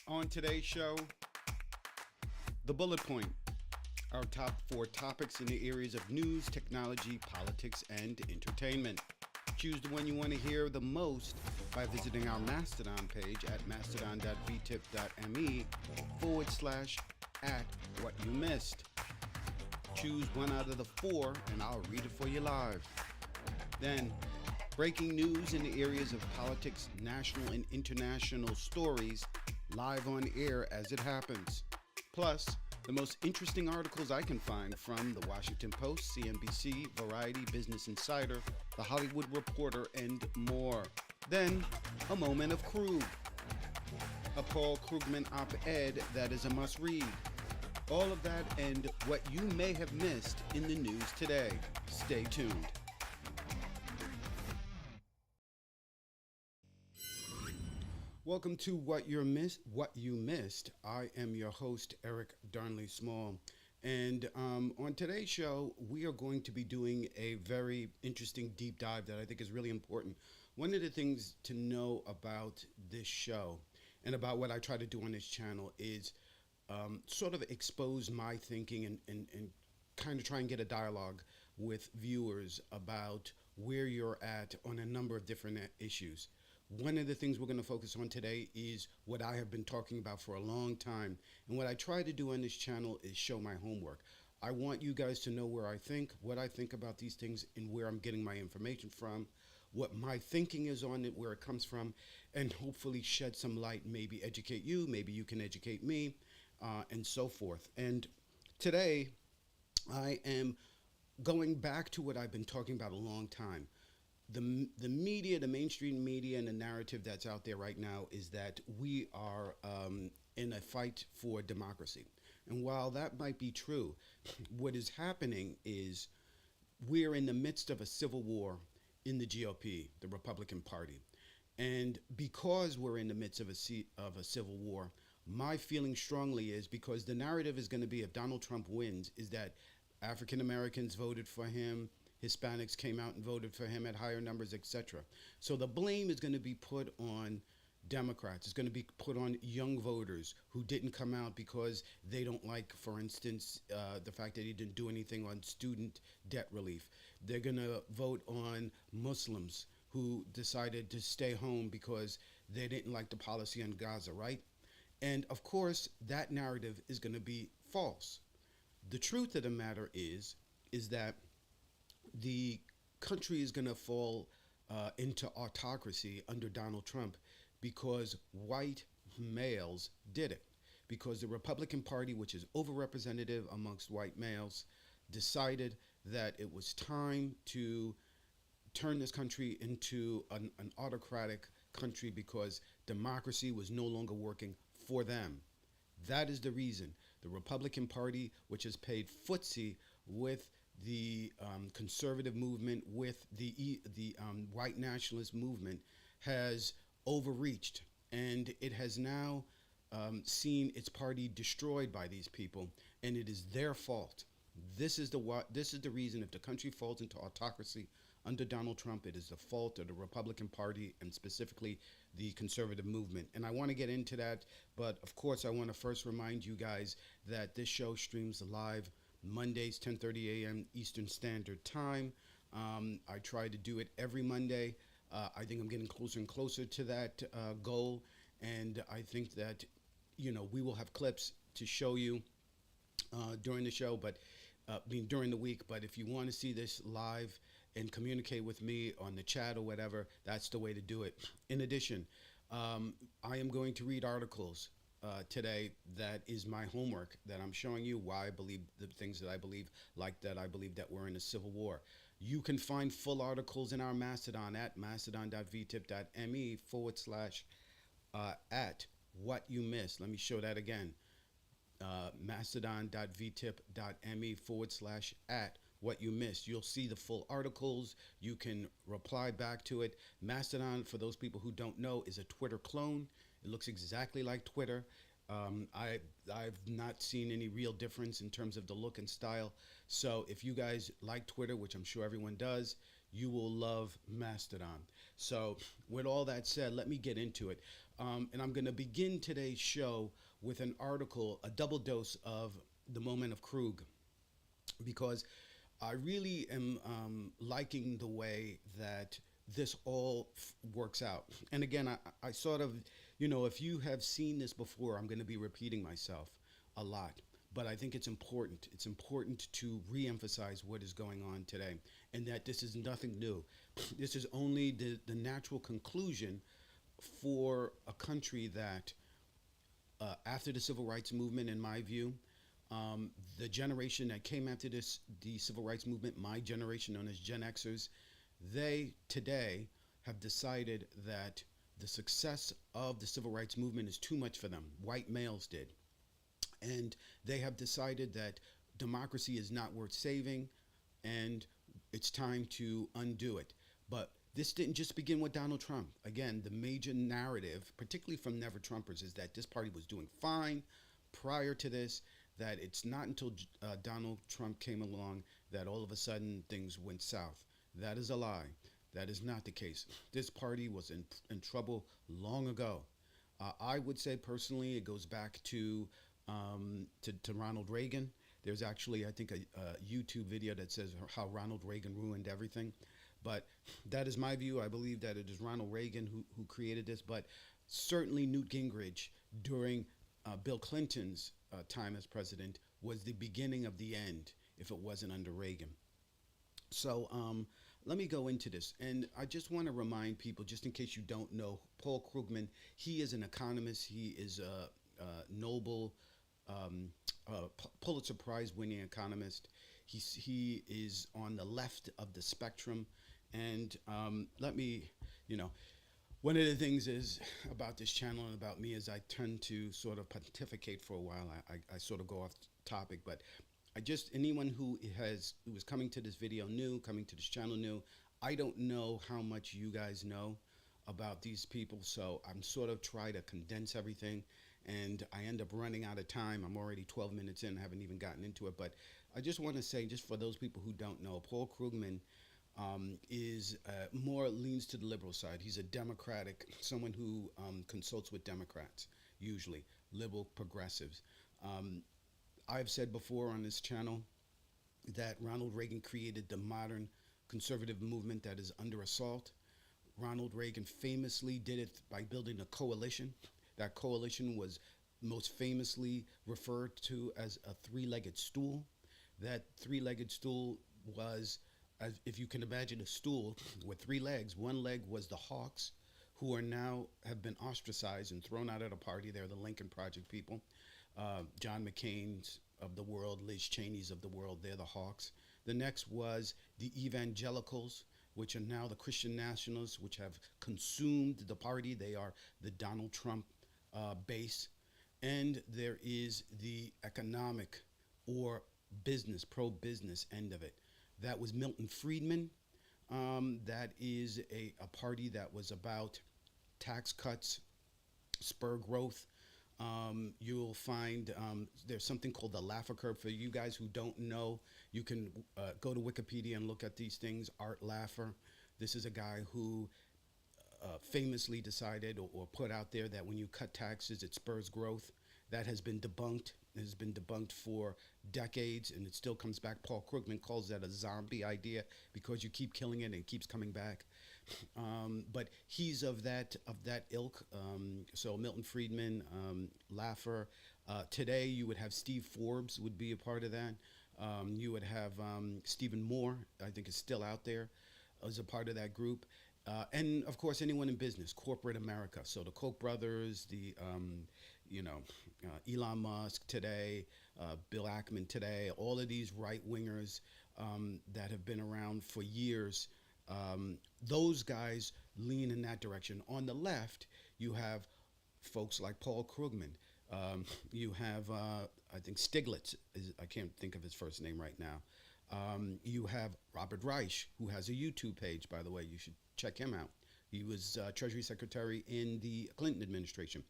On today's show, the bullet point, our top 4 topics in the areas of news, technology, politics, and entertainment. Choose the one you want to hear the most by visiting our Mastodon page at mastodon.vtip.me/@whatyoumissed. Choose one out of the 4 and I'll read it for you live. Then, breaking news in the areas of politics, national and international stories, live on air as it happens. Plus, the most interesting articles I can find from the Washington Post, CNBC, Variety, Business Insider, The Hollywood Reporter, and more. Then, a moment of Krug, a Paul Krugman op-ed that is a must-read. All of that and what you may have missed in the news today. Stay tuned. Welcome to What You Missed. I am your host, Eric Darnley Small. And on today's show, we are going to be doing a very interesting deep dive that I think is really important. One of the things to know about this show and about what I try to do on this channel is sort of expose my thinking and kind of try and get a dialogue with viewers about where you're at on a number of different issues. One of the things we're going to focus on today is what I have been talking about for a long time. And what I try to do on this channel is show my homework. I want you guys to know where I think, what I think about these things, and where I'm getting my information from, what my thinking is on it, where it comes from, and hopefully shed some light, maybe educate you, maybe you can educate me, and so forth. And today, I am going back to what I've been talking about a long time. The media, the mainstream media, and the narrative that's out there right now is that we are in a fight for democracy. And while that might be true, what is happening is we're in the midst of a civil war in the GOP, the Republican Party. And because we're in the midst of a civil war, my feeling strongly is, because the narrative is going to be, if Donald Trump wins, is that African Americans voted for him, Hispanics came out and voted for him at higher numbers, etc. So the blame is going to be put on Democrats. It's going to be put on young voters who didn't come out because they don't like, for instance, the fact that he didn't do anything on student debt relief. They're going to vote on Muslims who decided to stay home because they didn't like the policy on Gaza, right? And of course, that narrative is going to be false. The truth of the matter is that the country is going to fall into autocracy under Donald Trump because white males did it. Because the Republican Party, which is overrepresentative amongst white males, decided that it was time to turn this country into an autocratic country because democracy was no longer working for them. That is the reason. The Republican Party, which has paid footsie with the conservative movement, with the white nationalist movement, has overreached, and it has now seen its party destroyed by these people, and it is their fault. This is the reason. If the country falls into autocracy under Donald Trump, it is the fault of the Republican Party and specifically the conservative movement. And I want to get into that, but of course I want to first remind you guys that this show streams live Mondays, 10:30 a.m. Eastern Standard Time. I try to do it every Monday. I think I'm getting closer and closer to that goal, and I think that we will have clips to show you during the show, but during the week. But if you want to see this live and communicate with me on the chat or whatever, that's the way to do it. In addition, I am going to read articles today. That is my homework, that I'm showing you why I believe the things that I believe, like that I believe that we're in a civil war. You can find full articles in our Mastodon at mastodon.vtip.me/at what you missed. Let me show that again. Mastodon.vtip.me/at what you missed. You'll see the full articles. You can reply back to it. Mastodon, for those people who don't know, is a Twitter clone. It looks exactly like Twitter. I've not seen any real difference in terms of the look and style. So if you guys like Twitter, which I'm sure everyone does, you will love Mastodon. So with all that said, let me get into it. And I'm going to begin today's show with an article, a double dose of the moment of Krug, because I really am liking the way that this all works out. And again, I sort of, if you have seen this before, I'm going to be repeating myself a lot. But I think it's important. It's important to reemphasize what is going on today and that this is nothing new. This is only the natural conclusion for a country that, after the civil rights movement, in my view, the generation that came after the civil rights movement, my generation known as Gen Xers, they today have decided that the success of the civil rights movement is too much for them. White males did. And they have decided that democracy is not worth saving and it's time to undo it. But this didn't just begin with Donald Trump. Again, the major narrative, particularly from Never Trumpers, is that this party was doing fine prior to this, that it's not until Donald Trump came along that all of a sudden things went south. That is a lie. That is not the case. This party was in trouble long ago. I would say personally it goes back to Ronald Reagan. There's actually, I think, a YouTube video that says how Ronald Reagan ruined everything. But that is my view. I believe that it is Ronald Reagan who created this. But certainly Newt Gingrich during Bill Clinton's time as president was the beginning of the end if it wasn't under Reagan. So let me go into this. And I just want to remind people, just in case you don't know, Paul Krugman, he is an economist. He is a Nobel Pulitzer Prize winning economist. He is on the left of the spectrum. And let me, one of the things is about this channel and about me is I tend to sort of pontificate for a while. I sort of go off topic, but anyone who is coming to this video new, coming to this channel new, I don't know how much you guys know about these people. So I'm sort of trying to condense everything and I end up running out of time. I'm already 12 minutes in, I haven't even gotten into it, but I just want to say, just for those people who don't know, Paul Krugman is more leans to the liberal side. He's a Democratic, someone who consults with Democrats, usually liberal progressives. I've said before on this channel that Ronald Reagan created the modern conservative movement that is under assault. Ronald Reagan famously did it by building a coalition. That coalition was most famously referred to as a three-legged stool. That three-legged stool was, as if you can imagine, a stool with three legs. One leg was the Hawks, who are now have been ostracized and thrown out of the party. They're the Lincoln Project people. John McCain's of the world, Liz Cheney's of the world, they're the Hawks. The next was the evangelicals, which are now the Christian nationalists, which have consumed the party. They are the Donald Trump base. And there is the economic or business, pro-business end of it. That was Milton Friedman. That is a party that was about tax cuts, spur growth. You'll find there's something called the Laffer curve. For you guys who don't know, you can go to Wikipedia and look at these things. Art Laffer. This is a guy who famously decided or put out there that when you cut taxes, it spurs growth. That has been debunked. It has been debunked for decades, and it still comes back. Paul Krugman calls that a zombie idea because you keep killing it and it keeps coming back. But he's of that ilk. So Milton Friedman, Laffer. Today you would have Steve Forbes would be a part of that. You would have Stephen Moore, I think is still out there, as a part of that group. And of course anyone in business, corporate America. So the Koch brothers, the Elon Musk today, Bill Ackman today, all of these right wingers that have been around for years. Those guys lean in that direction. On the left, you have folks like Paul Krugman. You have, I think Stiglitz, I can't think of his first name right now. You have Robert Reich, who has a YouTube page, by the way. You should check him out. He was Treasury Secretary in the Clinton administration.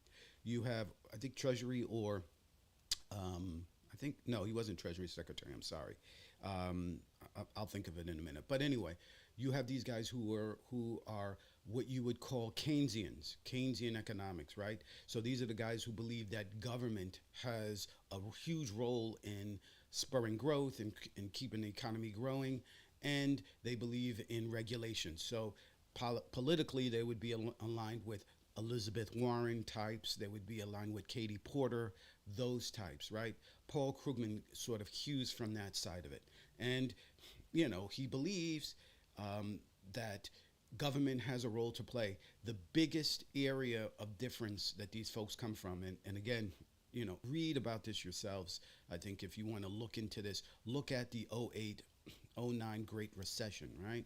You have, I think, Treasury or, no, he wasn't Treasury Secretary. I'm sorry. I'll think of it in a minute. But anyway, you have these guys who are what you would call Keynesian economics, right? So these are the guys who believe that government has a huge role in spurring growth and keeping the economy growing, and they believe in regulation. So politically, they would be aligned with Elizabeth Warren types. They would be aligned with Katie Porter, those types, right? Paul Krugman sort of hews from that side of it. And, he believes that government has a role to play. The biggest area of difference that these folks come from, and again, read about this yourselves. I think if you want to look into this, look at the '08, '09 Great Recession, right?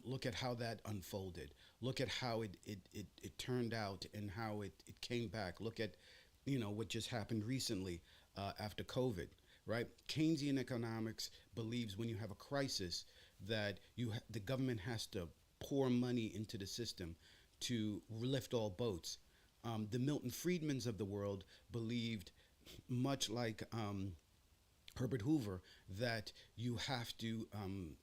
Look at how that unfolded. Look at how it turned out and how it came back. Look at, what just happened recently after COVID, right? Keynesian economics believes when you have a crisis that the government has to pour money into the system to lift all boats. The Milton Friedmans of the world believed, much like Herbert Hoover, that you have to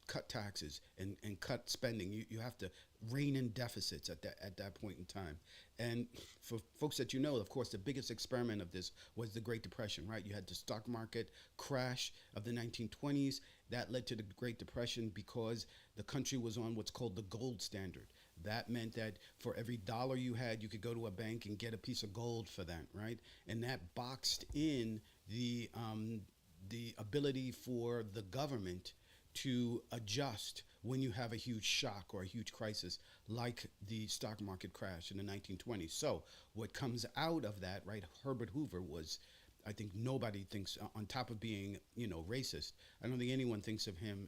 cut taxes and cut spending. You have to rein in deficits at that point in time. And for folks that of course, the biggest experiment of this was the Great Depression, right? You had the stock market crash of the 1920s. That led to the Great Depression because the country was on what's called the gold standard. That meant that for every dollar you had, you could go to a bank and get a piece of gold for that, right? And that boxed in the ability for the government to adjust when you have a huge shock or a huge crisis like the stock market crash in the 1920s. So what comes out of that, right? Herbert Hoover was, I think nobody thinks, on top of being, racist, I don't think anyone thinks of him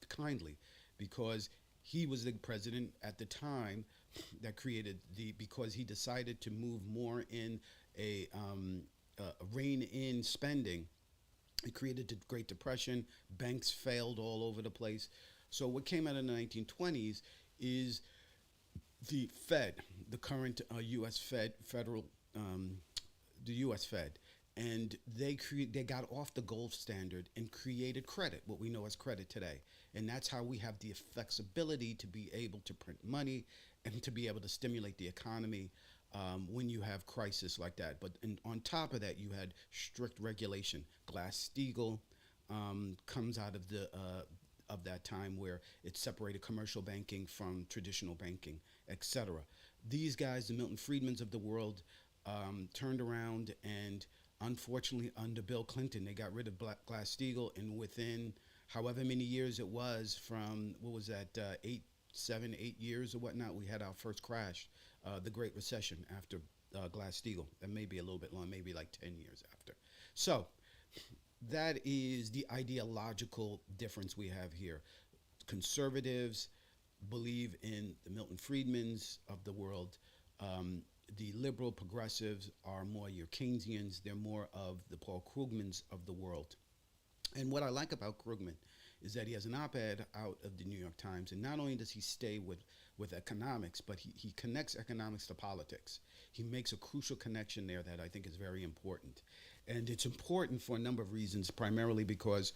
kindly, because he was the president at the time that created because he decided to move more in a rein in spending. It created the Great Depression. Banks failed all over the place. So what came out in the 1920s is the Fed, the current U.S. the U.S. Fed, and they got off the gold standard and created credit, what we know as credit today. And that's how we have the flexibility to be able to print money and to be able to stimulate the economy when you have crisis like that. But on top of that, you had strict regulation. Glass-Steagall comes out of that time where it separated commercial banking from traditional banking, etc. These guys, the Milton Friedmans of the world, turned around, and unfortunately, under Bill Clinton, they got rid of Glass-Steagall, and within however many years it was, from what was that, 8 years or whatnot, we had our first crash, the Great Recession after Glass-Steagall. That may be a little bit long, maybe like 10 years after. So that is the ideological difference we have here. Conservatives believe in the Milton Friedmans of the world. The liberal progressives are more your Keynesians. They're more of the Paul Krugmans of the world. And what I like about Krugman is that he has an op-ed out of the New York Times, and not only does he stay with economics, but he connects economics to politics. He makes a crucial connection there that I think is very important. And it's important for a number of reasons, primarily because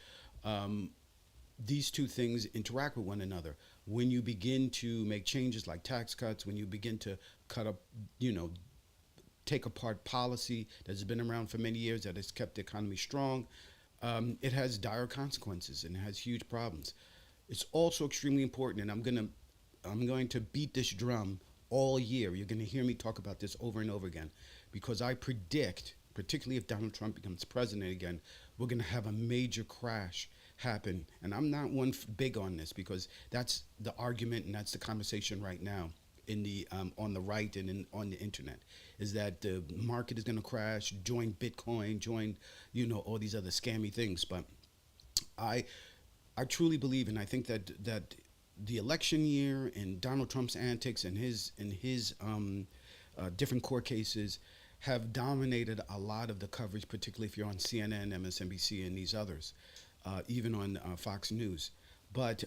these two things interact with one another. When you begin to make changes like tax cuts, when you begin to cut up, take apart policy that's been around for many years that has kept the economy strong, it has dire consequences and it has huge problems. It's also extremely important, and I'm going to beat this drum all year. You're going to hear me talk about this over and over again, because I predict, particularly if Donald Trump becomes president again, we're going to have a major crash happen. And I'm not big on this, because that's the argument and that's the conversation right now in the on the right and on the internet, is that the market is going to crash, join Bitcoin, join all these other scammy things. But I truly believe, and I think that the election year and Donald Trump's antics and his different court cases have dominated a lot of the coverage, particularly if you're on CNN, MSNBC, and these others, even on Fox News. But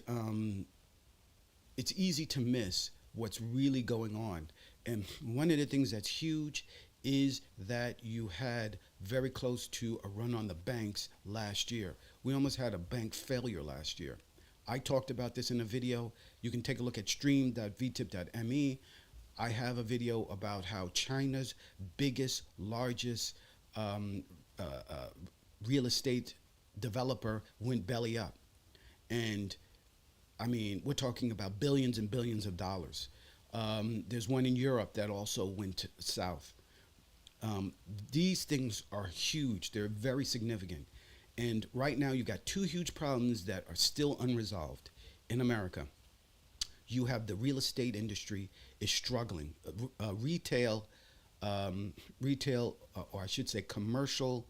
it's easy to miss what's really going on. And one of the things that's huge is that you had very close to a run on the banks last year. We almost had a bank failure last year. I talked about this in a video. You can take a look at stream.vtip.me. I have a video about how China's biggest, largest um, uh, uh, real estate developer went belly up. And I mean, we're talking about billions and billions of dollars. There's one in Europe that also went south. Um, these things are huge. They're very significant. And right now, you've got two huge problems that are still unresolved in America. You have the real estate industry is struggling. Or I should say, commercial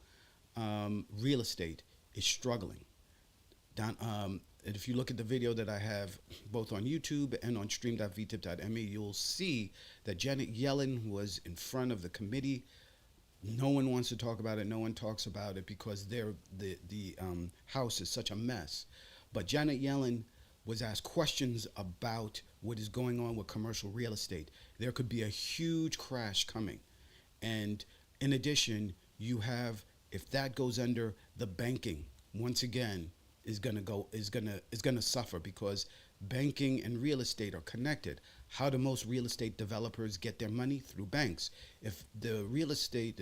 real estate is struggling. And if you look at the video that I have both on YouTube and on stream.vtip.me, you'll see that Janet Yellen was in front of the committee. No one wants to talk about it. No one talks about it because the House is such a mess. But Janet Yellen was asked questions about what is going on with commercial real estate. There could be a huge crash coming. And in addition, you have, if that goes under, the banking once again is gonna suffer because banking and real estate are connected. How do most real estate developers get their money? Through banks. If the real estate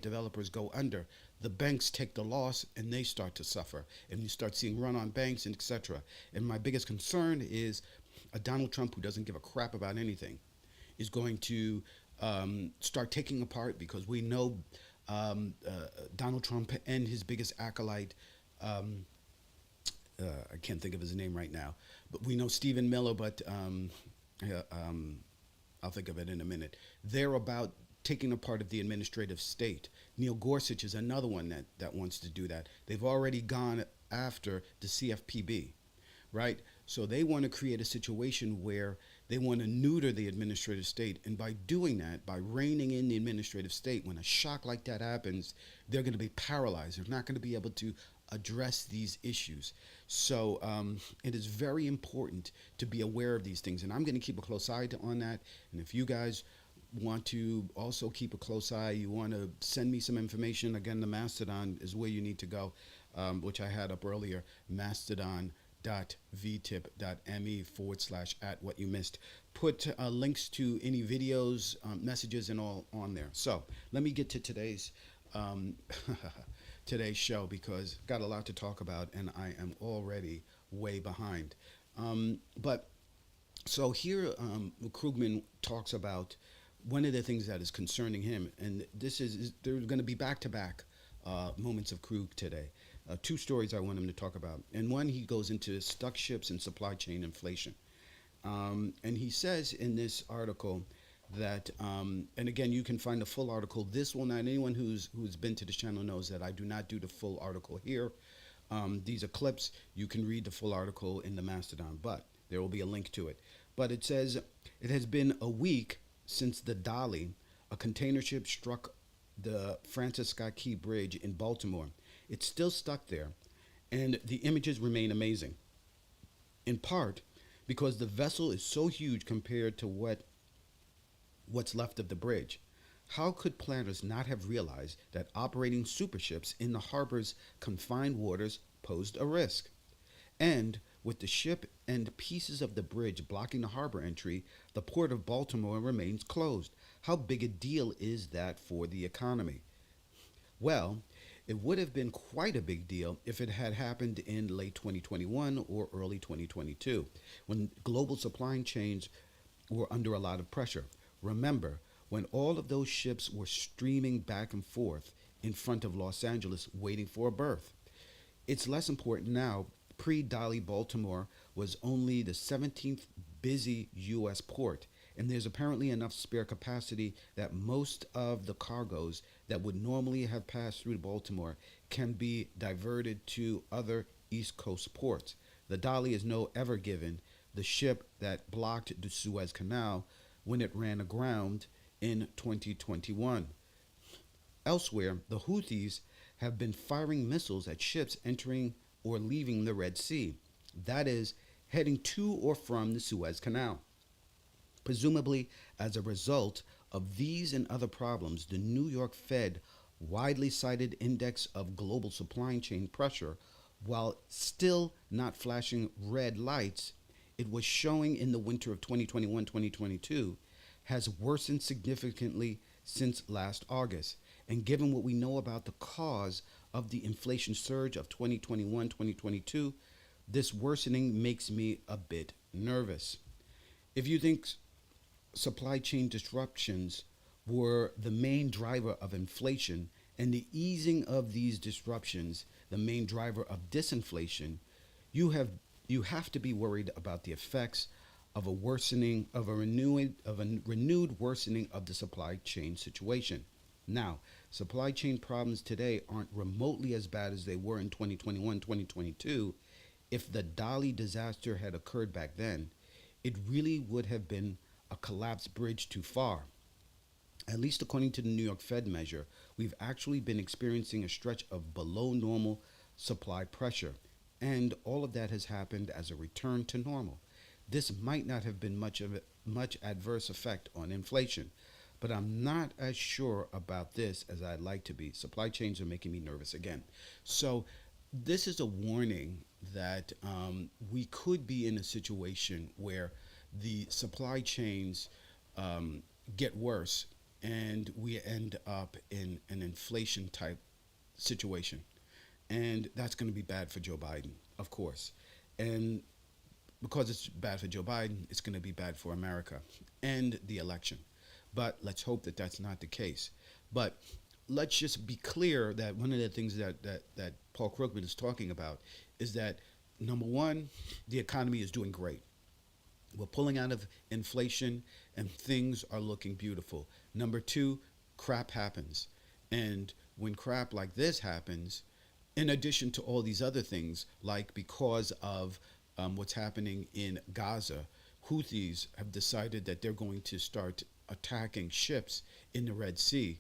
developers go under, the banks take the loss and they start to suffer, and you start seeing run on banks and etc. And my biggest concern is a Donald Trump who doesn't give a crap about anything is going to start taking apart, because we know Donald Trump and his biggest acolyte, um, I can't think of his name right now, but we know Stephen Miller, but yeah, I'll think of it in a minute. They're about taking a part of the administrative state. Neil Gorsuch is another one that wants to do that. They've already gone after the CFPB, right? So they want to create a situation where they want to neuter the administrative state. And by doing that, by reining in the administrative state, when a shock like that happens, they're going to be paralyzed. They're not going to be able to address these issues. So it is very important to be aware of these things. And I'm going to keep a close eye on that. And if you guys want to also keep a close eye, you want to send me some information, again, the Mastodon is where you need to go, which I had up earlier, mastodon.vtip.me/@what-you-missed. Put links to any videos, messages, and all on there. So let me get to today's today's show, because I've got a lot to talk about and I am already way behind. But so here, Krugman talks about one of the things that is concerning him, and this is there's going to be back-to-back moments of Krug today. Two stories I want him to talk about. And one, he goes into stuck ships and supply chain inflation. And he says in this article that, and again, you can find the full article. This will not, anyone who's been to this channel knows that I do not do the full article here. These are clips. You can read the full article in the Mastodon, but there will be a link to it. But it says, it has been a week since the Dali, a container ship, struck the Francis Scott Key Bridge in Baltimore. It's still stuck there, and the images remain amazing, in part because the vessel is so huge compared to what's left of the bridge. How could planners not have realized that operating superships in the harbor's confined waters posed a risk? And with the ship and pieces of the bridge blocking the harbor entry, the port of Baltimore remains closed. How big a deal is that for the economy? Well, it would have been quite a big deal if it had happened in late 2021 or early 2022, when global supply chains were under a lot of pressure. Remember, when all of those ships were streaming back and forth in front of Los Angeles waiting for a berth. It's less important now. Pre-Dali, Baltimore was only the 17th busy U.S. port, and there's apparently enough spare capacity that most of the cargoes that would normally have passed through Baltimore can be diverted to other East Coast ports. The Dali is no Ever Given, the ship that blocked the Suez Canal when it ran aground in 2021. Elsewhere, the Houthis have been firing missiles at ships entering or leaving the Red Sea, that is, heading to or from the Suez Canal. Presumably, as a result of these and other problems, the New York Fed widely cited index of global supply chain pressure While still not flashing red lights, it was showing in the winter of 2021 2022 has worsened significantly since last August. And given what we know about the cause of the inflation surge of 2021 2022, this worsening makes me a bit nervous. If you think supply chain disruptions were the main driver of inflation and the easing of these disruptions the main driver of disinflation, you have you have to be worried about the effects of a renewed worsening of the supply chain situation. Now, supply chain problems today aren't remotely as bad as they were in 2021 2022. If the Dali disaster had occurred back then, it really would have been a collapsed bridge too far. At least according to the New York Fed measure, we've actually been experiencing a stretch of below normal supply pressure. And all of that has happened as a return to normal. This might not have been much adverse effect on inflation, but I'm not as sure about this as I'd like to be. Supply chains are making me nervous again. So this is a warning that we could be in a situation where the supply chains get worse and we end up in an inflation type situation. And that's going to be bad for Joe Biden, of course. And because it's bad for Joe Biden, it's going to be bad for America and the election. But let's hope that that's not the case. But let's just be clear that one of the things that Paul Krugman is talking about is that, number one, the economy is doing great. We're pulling out of inflation and things are looking beautiful. Number two, crap happens. And when crap like this happens, in addition to all these other things, like because of what's happening in Gaza, Houthis have decided that they're going to start attacking ships in the Red Sea.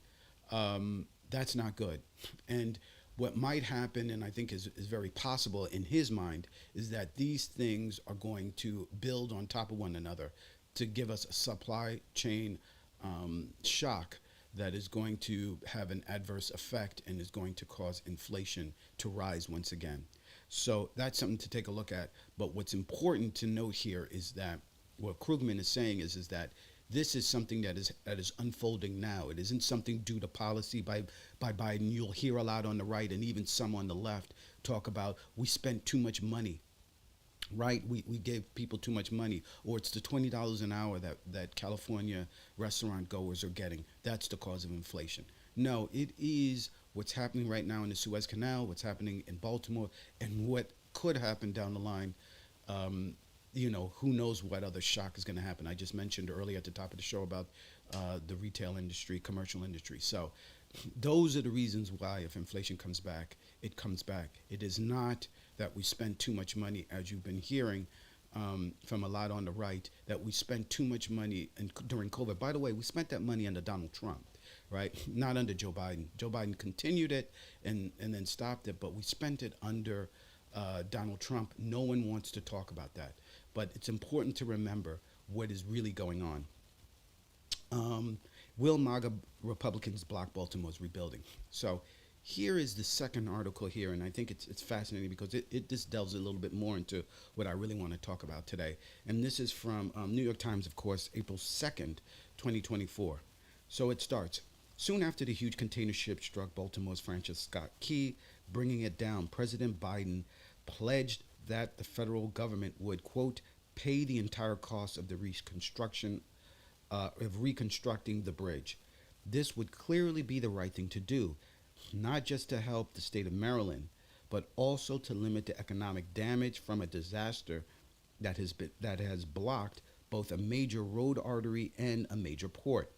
That's not good. And what might happen, and I think is very possible in his mind, is that these things are going to build on top of one another to give us a supply chain shock that is going to have an adverse effect and is going to cause inflation to rise once again. So that's something to take a look at. But what's important to note here is that what Krugman is saying is that this is something that is unfolding now. It isn't something due to policy by Biden. You'll hear a lot on the right and even some on the left talk about we spent too much money, right? We gave people too much money, or it's the $20 an hour that California restaurant goers are getting. That's the cause of inflation. No, it is what's happening right now in the Suez Canal, what's happening in Baltimore, and what could happen down the line. Who knows what other shock is going to happen. I just mentioned earlier at the top of the show about the retail industry, commercial industry. So those are the reasons why if inflation comes back, it comes back. It is not that we spend too much money, as you've been hearing from a lot on the right, that we spent too much money during COVID. By the way, we spent that money under Donald Trump, right? Not under Joe Biden. Joe Biden continued it and then stopped it, but we spent it under Donald Trump. No one wants to talk about that. But it's important to remember what is really going on. Will MAGA Republicans block Baltimore's rebuilding? So here is the second article here, and I think it's fascinating because it just delves a little bit more into what I really want to talk about today. And this is from New York Times, of course, April 2nd, 2024. So it starts. Soon after the huge container ship struck Baltimore's Francis Scott Key, bringing it down, President Biden pledged that the federal government would, quote, pay the entire cost of the reconstructing the bridge. This would clearly be the right thing to do, not just to help the state of Maryland, but also to limit the economic damage from a disaster that has blocked both a major road artery and a major port.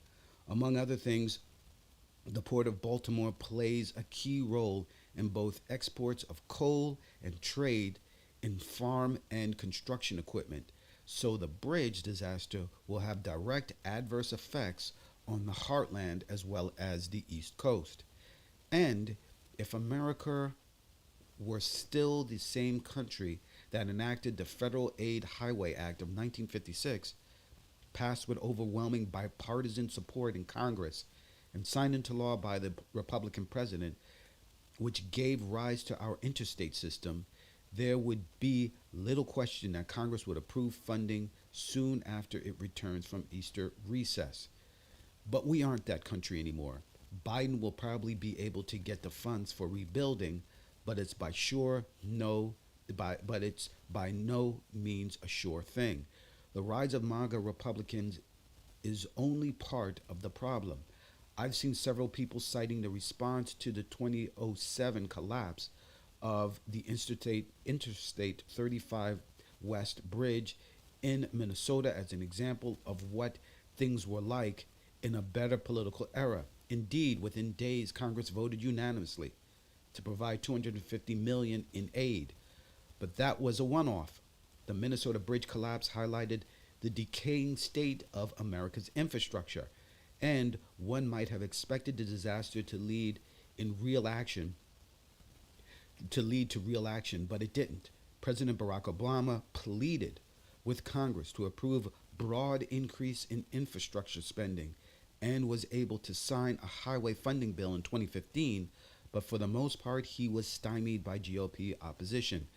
Among other things, the Port of Baltimore plays a key role in both exports of coal and trade in farm and construction equipment. So the bridge disaster will have direct adverse effects on the heartland as well as the East Coast. And if America were still the same country that enacted the Federal Aid Highway Act of 1956, passed with overwhelming bipartisan support in Congress and signed into law by the Republican president, which gave rise to our interstate system, there would be little question that Congress would approve funding soon after it returns from Easter recess. But we aren't that country anymore. Biden will probably be able to get the funds for rebuilding, but it's by no means a sure thing. The rise of MAGA Republicans is only part of the problem. I've seen several people citing the response to the 2007 collapse of the Interstate 35 West Bridge in Minnesota as an example of what things were like in a better political era. Indeed, within days, Congress voted unanimously to provide $250 million in aid. But that was a one-off. The Minnesota bridge collapse highlighted the decaying state of America's infrastructure, and one might have expected the disaster to lead to real action, but it didn't. President Barack Obama pleaded with Congress to approve broad increase in infrastructure spending and was able to sign a highway funding bill in 2015, but for the most part, he was stymied by GOP opposition.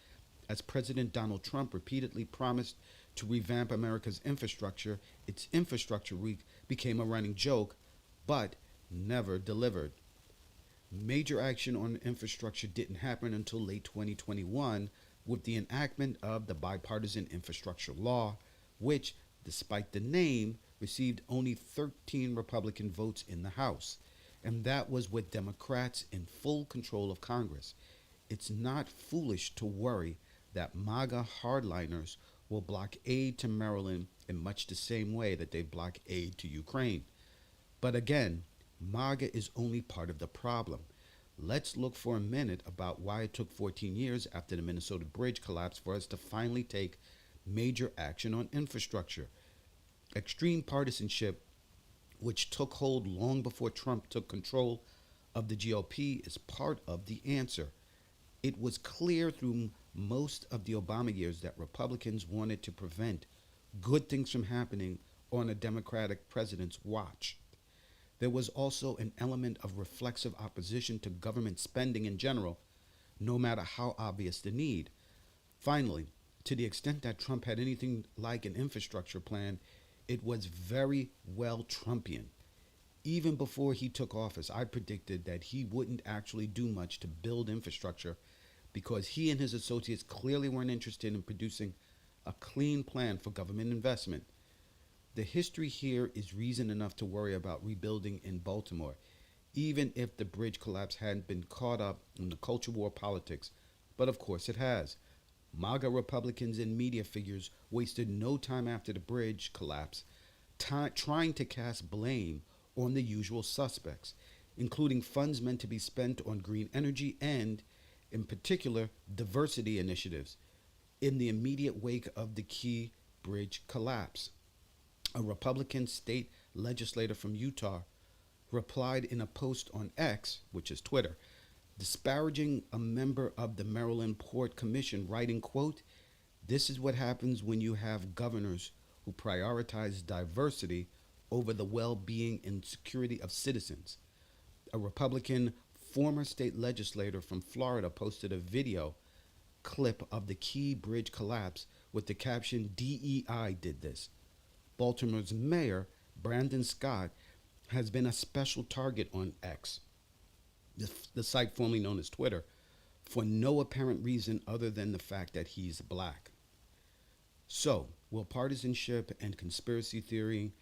As President Donald Trump repeatedly promised to revamp America's infrastructure, its infrastructure week became a running joke, but never delivered. Major action on infrastructure didn't happen until late 2021 with the enactment of the bipartisan infrastructure law, which, despite the name, received only 13 Republican votes in the House. And that was with Democrats in full control of Congress. It's not foolish to worry that MAGA hardliners will block aid to Maryland in much the same way that they block aid to Ukraine. But again, MAGA is only part of the problem. Let's look for a minute about why it took 14 years after the Minnesota bridge collapse for us to finally take major action on infrastructure. Extreme partisanship, which took hold long before Trump took control of the GOP, is part of the answer. It was clear through most of the Obama years that Republicans wanted to prevent good things from happening on a Democratic president's watch. There was also an element of reflexive opposition to government spending in general, no matter how obvious the need. Finally, to the extent that Trump had anything like an infrastructure plan, it was very well Trumpian. Even before he took office, I predicted that he wouldn't actually do much to build infrastructure because he and his associates clearly weren't interested in producing a clean plan for government investment. The history here is reason enough to worry about rebuilding in Baltimore, even if the bridge collapse hadn't been caught up in the culture war politics. But of course it has. MAGA Republicans and media figures wasted no time after the bridge collapse trying to cast blame on the usual suspects, including funds meant to be spent on green energy and, in particular, diversity initiatives in the immediate wake of the key bridge collapse. A Republican state legislator from Utah replied in a post on X, which is Twitter, disparaging a member of the Maryland Port Commission, writing, quote, "This is what happens when you have governors who prioritize diversity over the well-being and security of citizens." A Republican former state legislator from Florida posted a video clip of the key bridge collapse with the caption, "DEI did this." Baltimore's mayor, Brandon Scott, has been a special target on X, the site formerly known as Twitter, for no apparent reason other than the fact that he's black. So, will partisanship and conspiracy theory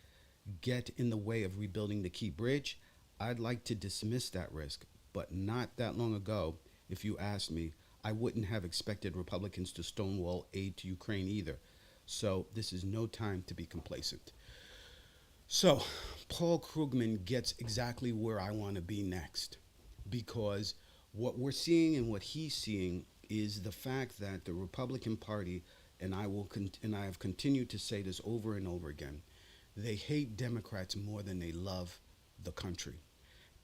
get in the way of rebuilding the key bridge? I'd like to dismiss that risk, but not that long ago, if you asked me, I wouldn't have expected Republicans to stonewall aid to Ukraine either. So this is no time to be complacent. So Paul Krugman gets exactly where I want to be next, because what we're seeing and what he's seeing is the fact that the Republican Party, and I have continued to say this over and over again, they hate Democrats more than they love the country.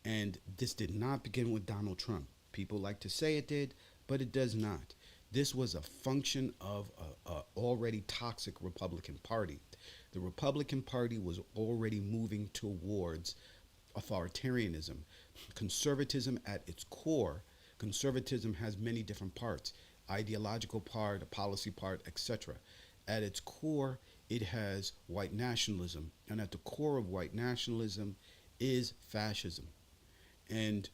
And this did not begin with Donald Trump. People like to say it did, but it does not. This was a function of a already toxic Republican Party. The Republican Party was already moving towards authoritarianism. Conservatism at its core Conservatism has many different parts, ideological part, a policy part, etc. At its core, it has white nationalism. And at the core of white nationalism is fascism. And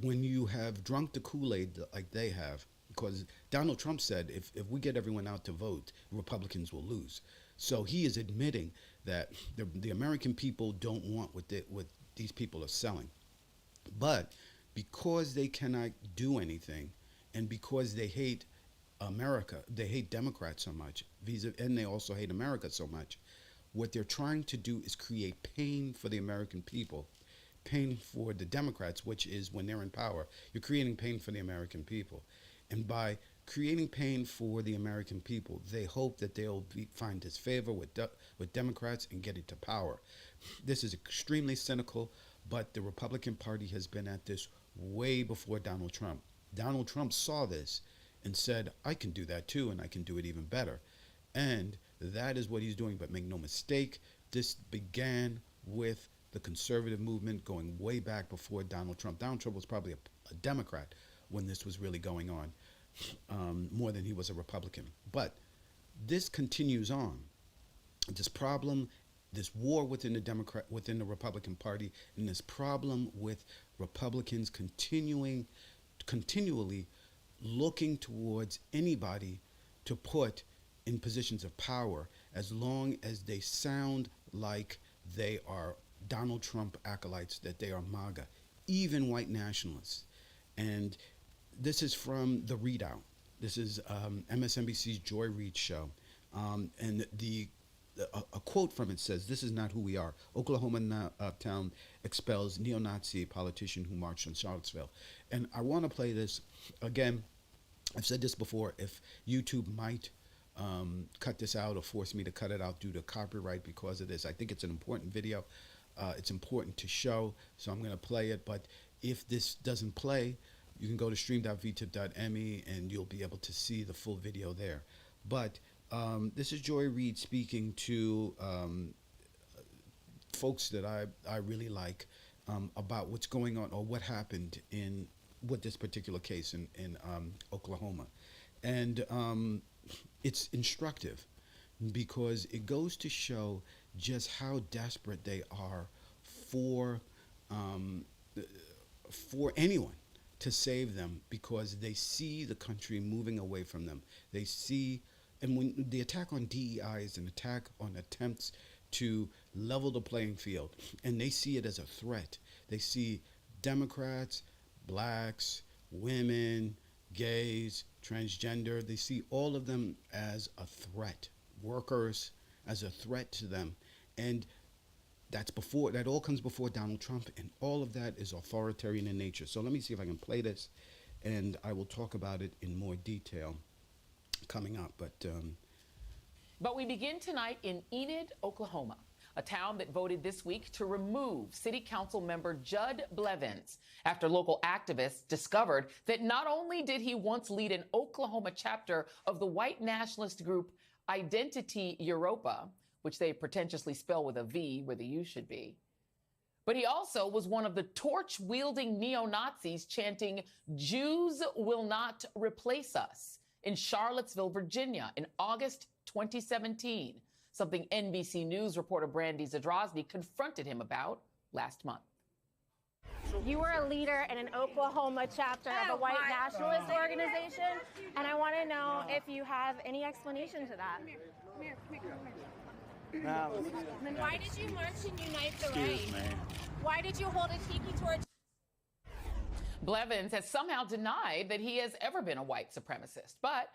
when you have drunk the Kool-Aid like they have, because Donald Trump said if we get everyone out to vote, Republicans will lose. So he is admitting that the American people don't want what these people are selling. But because they cannot do anything, and because they hate America, they hate Democrats so much, and they also hate America so much, what they're trying to do is create pain for the American people, pain for the Democrats, which is when they're in power, you're creating pain for the American people. And by creating pain for the American people, they hope that they'll find disfavor with Democrats and get into power. This is extremely cynical, but the Republican Party has been at this way before Donald Trump. Donald Trump saw this and said, I can do that too, and I can do it even better. And that is what he's doing. But make no mistake, this began with the conservative movement going way back before Donald Trump. Donald Trump was probably a Democrat when this was really going on, more than he was a Republican. But this continues on. This problem, this war within the Republican Party, and this problem with Republicans continually looking towards anybody to put in positions of power, as long as they sound like they are Donald Trump acolytes, that they are MAGA, even white nationalists. And this is from the ReidOut. This is MSNBC's Joy Reid show. And a quote from it says, "This is not who we are. Oklahoma town expels neo-Nazi politician who marched in Charlottesville." And I want to play this again. I've said this before. If YouTube might cut this out or force me to cut it out due to copyright because of this, I think it's an important video. It's important to show, so I'm going to play it. But if this doesn't play, you can go to stream.vtip.me and you'll be able to see the full video there. But this is Joy Reid speaking to folks that I really like about what's going on or what happened with this particular case in Oklahoma. And it's instructive because it goes to show just how desperate they are for anyone to save them, because they see the country moving away from them. They see, and when the attack on DEI is an attack on attempts to level the playing field, and they see it as a threat. They see Democrats, blacks, women, gays, transgender, they see all of them as a threat, workers as a threat to them. And that all comes before Donald Trump, and all of that is authoritarian in nature. So let me see if I can play this, and I will talk about it in more detail coming up. But we begin tonight in Enid, Oklahoma, a town that voted this week to remove City Council member Judd Blevins after local activists discovered that not only did he once lead an Oklahoma chapter of the white nationalist group Identity Europa, which they pretentiously spell with a V where the U should be, but he also was one of the torch-wielding neo-Nazis chanting, "Jews will not replace us," in Charlottesville, Virginia in August 2017, something NBC News reporter Brandy Zadrozny confronted him about last month. You were a leader in an Oklahoma chapter of a white nationalist organization, and I want to know if you have any explanation to that. Then why did you march and unite the right? Why did you hold a tiki torch? Blevins has somehow denied that he has ever been a white supremacist, but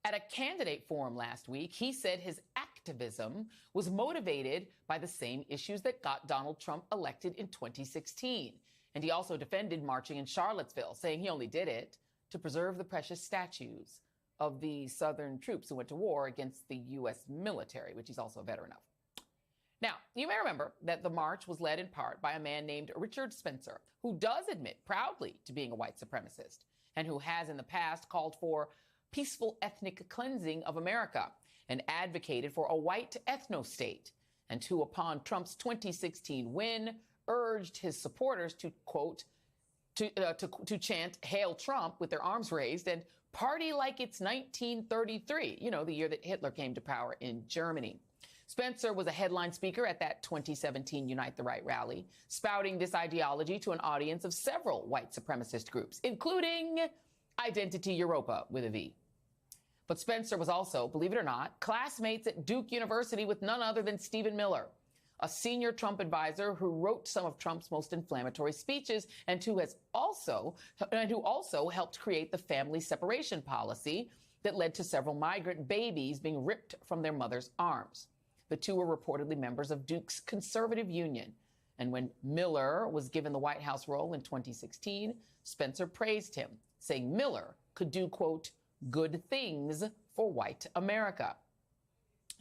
at a candidate forum last week, he said his activism was motivated by the same issues that got Donald Trump elected in 2016. And he also defended marching in Charlottesville, saying he only did it to preserve the precious statues of the Southern troops who went to war against the U.S. military, which he's also a veteran of. Now, you may remember that the march was led in part by a man named Richard Spencer, who does admit proudly to being a white supremacist and who has in the past called for peaceful ethnic cleansing of America and advocated for a white ethno-state, and who, upon Trump's 2016 win, urged his supporters to, quote, to chant "Hail Trump" with their arms raised and party like it's 1933, the year that Hitler came to power in Germany. Spencer was a headline speaker at that 2017 Unite the Right rally, spouting this ideology to an audience of several white supremacist groups, including Identity Europa with a V. But Spencer was also, believe it or not, classmates at Duke University with none other than Stephen Miller, a senior Trump advisor who wrote some of Trump's most inflammatory speeches and who also helped create the family separation policy that led to several migrant babies being ripped from their mother's arms. The two were reportedly members of Duke's conservative union. And when Miller was given the White House role in 2016, Spencer praised him, saying Miller could do, quote, good things for white America.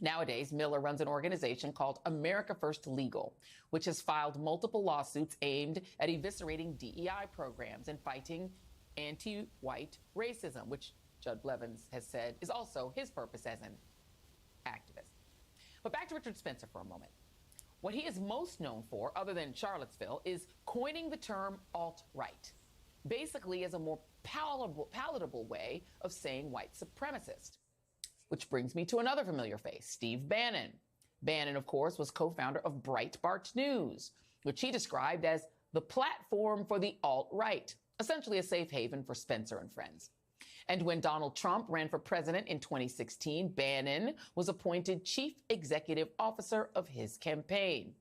Nowadays, Miller runs an organization called America First Legal, which has filed multiple lawsuits aimed at eviscerating DEI programs and fighting anti-white racism, which Judd Blevins has said is also his purpose as an activist. But back to Richard Spencer for a moment. What he is most known for, other than Charlottesville, is coining the term alt-right, basically as a more palatable way of saying white supremacist. Which brings me to another familiar face, Steve Bannon. Bannon, of course, was co-founder of Breitbart News, which he described as the platform for the alt-right, essentially a safe haven for Spencer and friends. And when Donald Trump ran for president in 2016, Bannon was appointed chief executive officer of his campaign,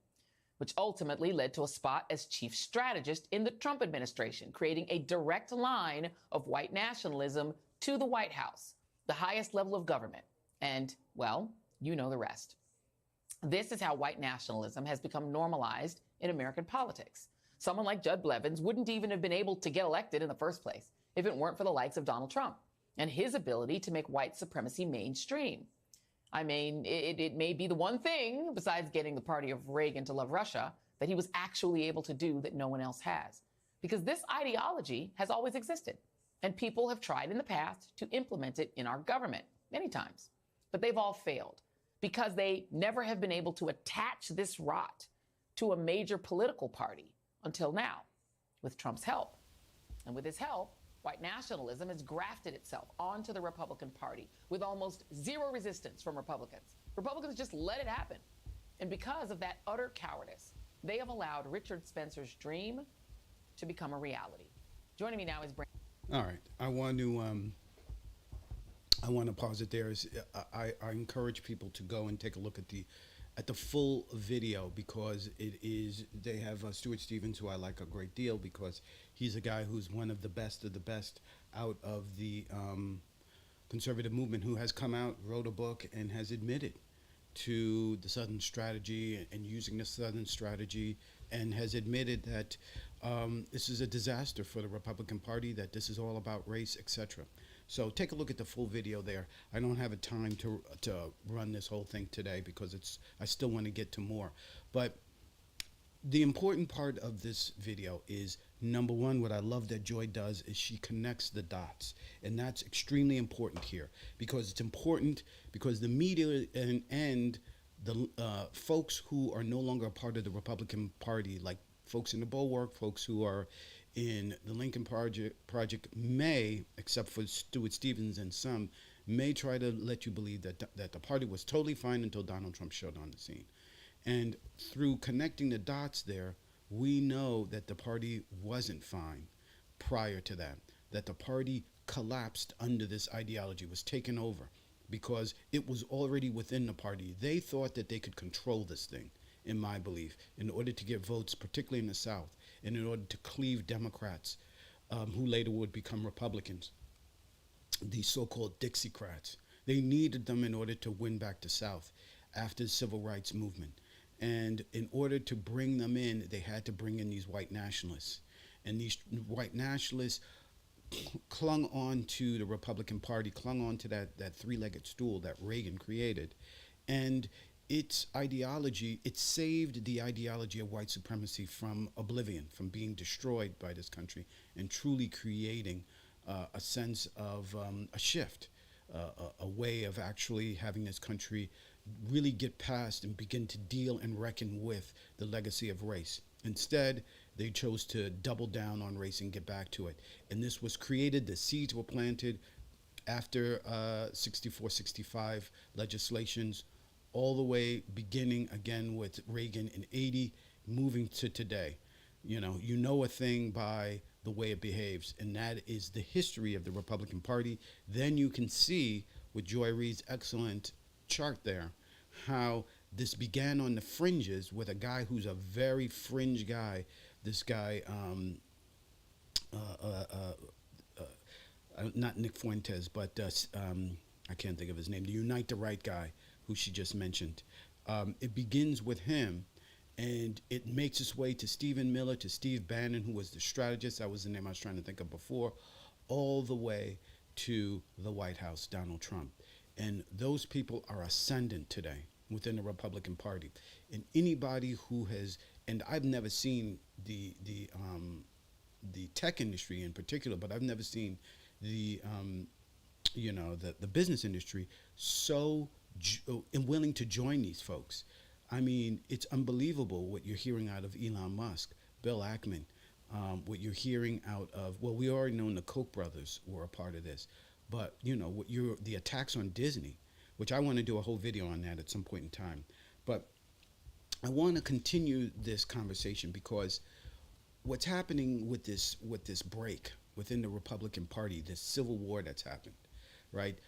which ultimately led to a spot as chief strategist in the Trump administration, creating a direct line of white nationalism to the White House, the highest level of government. And, well, you know the rest. This is how white nationalism has become normalized in American politics. Someone like Judd Blevins wouldn't even have been able to get elected in the first place if it weren't for the likes of Donald Trump and his ability to make white supremacy mainstream. I mean, it may be the one thing, besides getting the party of Reagan to love Russia, that he was actually able to do that no one else has. Because this ideology has always existed. And people have tried in the past to implement it in our government many times, but they've all failed because they never have been able to attach this rot to a major political party until now, with Trump's help. And with his help, white nationalism has grafted itself onto the Republican Party with almost zero resistance from Republicans. Republicans just let it happen. And because of that utter cowardice, they have allowed Richard Spencer's dream to become a reality. Joining me now is Brandon. All right, I want to pause it there. I encourage people to go and take a look at the full video because they have Stuart Stevens, who I like a great deal because he's a guy who's one of the best out of the conservative movement, who has come out, wrote a book, and has admitted to the Southern strategy and using the Southern strategy, and has admitted that this is a disaster for the Republican Party, that this is all about race, etc. So take a look at the full video there. I don't have a time to run this whole thing today because I still want to get to more. But the important part of this video is, number one, what I love that Joy does is she connects the dots. And that's extremely important here because it's important because the media and the folks who are no longer a part of the Republican Party, like folks in the Bulwark, folks who are in the Lincoln Project may, except for Stuart Stevens and some, may try to let you believe that the party was totally fine until Donald Trump showed on the scene. And through connecting the dots there, we know that the party wasn't fine prior to that the party collapsed under this ideology, was taken over because it was already within the party. They thought that they could control this thing, in my belief, in order to get votes, particularly in the South, and in order to cleave Democrats, who later would become Republicans, the so-called Dixiecrats. They needed them in order to win back the South after the Civil Rights Movement. And in order to bring them in, they had to bring in these white nationalists. And these white nationalists clung on to the Republican Party, clung on to that three-legged stool that Reagan created. And its ideology, it saved the ideology of white supremacy from oblivion, from being destroyed by this country, and truly creating a sense of a shift, a way of actually having this country really get past and begin to deal and reckon with the legacy of race. Instead, They chose to double down on race and get back to it. And this was created, the seeds were planted after 64, 65 legislations, all the way beginning again with Reagan in 80, moving to today. You know a thing by the way it behaves, and that is the history of the Republican Party. Then you can see with Joy Reid's excellent chart there how this began on the fringes with a guy who's a very fringe guy. This guy, not Nick Fuentes, but I can't think of his name, the Unite the Right guy who she just mentioned. It begins with him, and it makes its way to Stephen Miller, to Steve Bannon, who was the strategist. That was the name I was trying to think of before, all the way to the White House, Donald Trump. And those people are ascendant today within the Republican Party. And anybody who has, and I've never seen the tech industry in particular, but I've never seen the business industry so willing to join these folks. I mean, it's unbelievable what you're hearing out of Elon Musk, Bill Ackman, what you're hearing out of, well, we already know the Koch brothers were a part of this, but the attacks on Disney, which I want to do a whole video on that at some point in time. But I want to continue this conversation because what's happening with this break within the Republican Party, this civil war that's happened, right?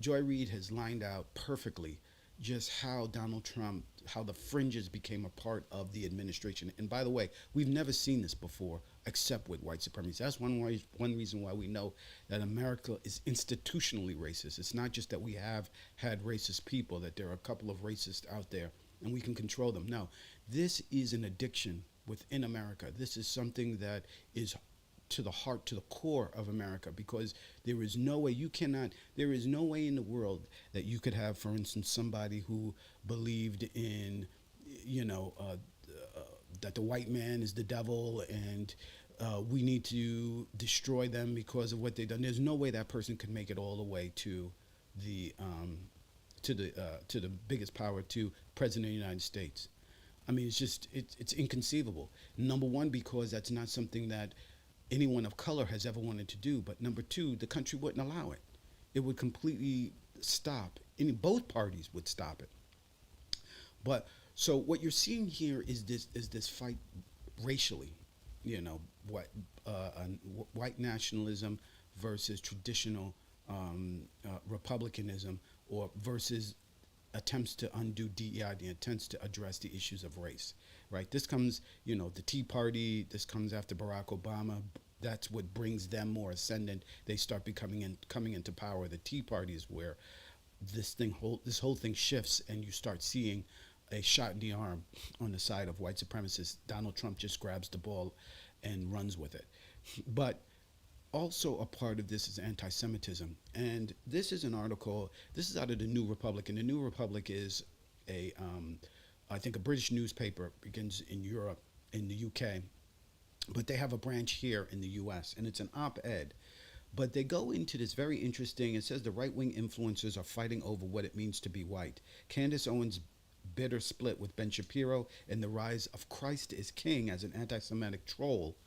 Joy Reid has lined out perfectly just how Donald Trump, how the fringes became a part of the administration. And by the way, we've never seen this before except with white supremacy. That's one reason why we know that America is institutionally racist. It's not just that we have had racist people, that there are a couple of racists out there and we can control them. No, this is an addiction within America. This is something that is to the heart, to the core of America, because there is no way in the world that you could have, for instance, somebody who believed in, that the white man is the devil and we need to destroy them because of what they've done. There's no way that person could make it all the way to the biggest power, to President of the United States. I mean, it's inconceivable. Number one, because that's not something that anyone of color has ever wanted to do. But number two, the country wouldn't allow it. It would completely stop. Both parties would stop it. But so what you're seeing here is this fight racially, white nationalism versus traditional republicanism, or versus attempts to undo DEI, the attempts to address the issues of race, right? This comes, the Tea Party, this comes after Barack Obama. That's what brings them more ascendant. They start coming into power. The Tea Party is where this whole thing shifts, and you start seeing a shot in the arm on the side of white supremacists. Donald Trump just grabs the ball and runs with it. But also a part of this is anti-Semitism. And this is an article, this is out of the New Republic. And the New Republic is I think a British newspaper, begins in Europe, in the UK, but they have a branch here in the US, and it's an op-ed. But they go into this very interesting, it says the right-wing influencers are fighting over what it means to be white. Candace Owens' bitter split with Ben Shapiro and the rise of Christ is King as an anti-Semitic troll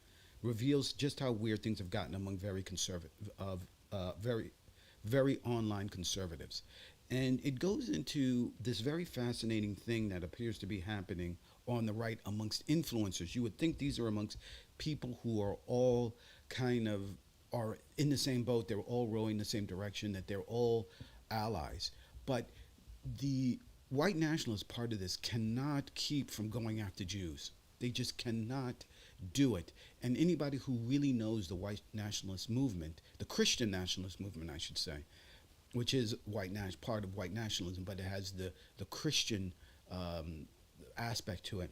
reveals just how weird things have gotten among very conservative, very online conservatives. And it goes into this very fascinating thing that appears to be happening on the right amongst influencers. You would think these are amongst people who are all are in the same boat. They're all rowing the same direction, that they're all allies. But the white nationalist part of this cannot keep from going after Jews. They just cannot do it. And anybody who really knows the white nationalist movement, the Christian nationalist movement, I should say, which is part of white nationalism, but it has the Christian aspect to it.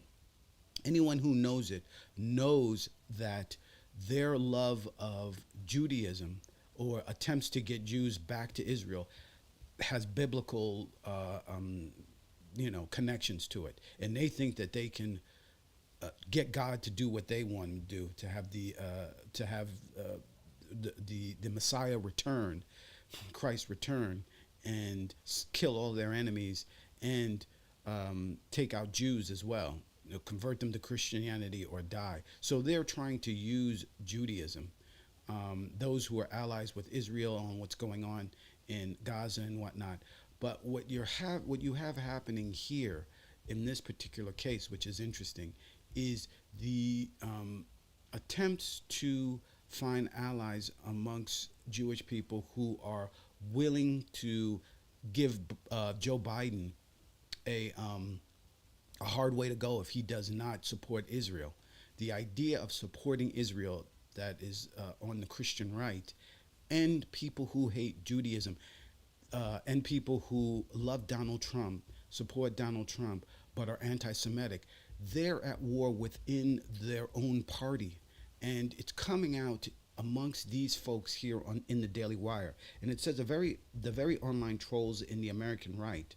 Anyone who knows it knows that their love of Judaism, or attempts to get Jews back to Israel, has biblical connections to it, and they think that they can get God to do what they want him to do, to have the Messiah return, Christ return, and kill all their enemies, and take out Jews as well. convert them to Christianity or die. So they're trying to use Judaism, those who are allies with Israel on what's going on in Gaza and whatnot. But what you have happening here in this particular case, which is interesting, is the attempts to find allies amongst Jewish people who are willing to give Joe Biden a hard way to go if he does not support Israel. The idea of supporting Israel that is on the Christian right, and people who hate Judaism, and people who love Donald Trump, support Donald Trump, but are anti-Semitic, they're at war within their own party. And it's coming out amongst these folks here in the Daily Wire. And it says the very online trolls in the American right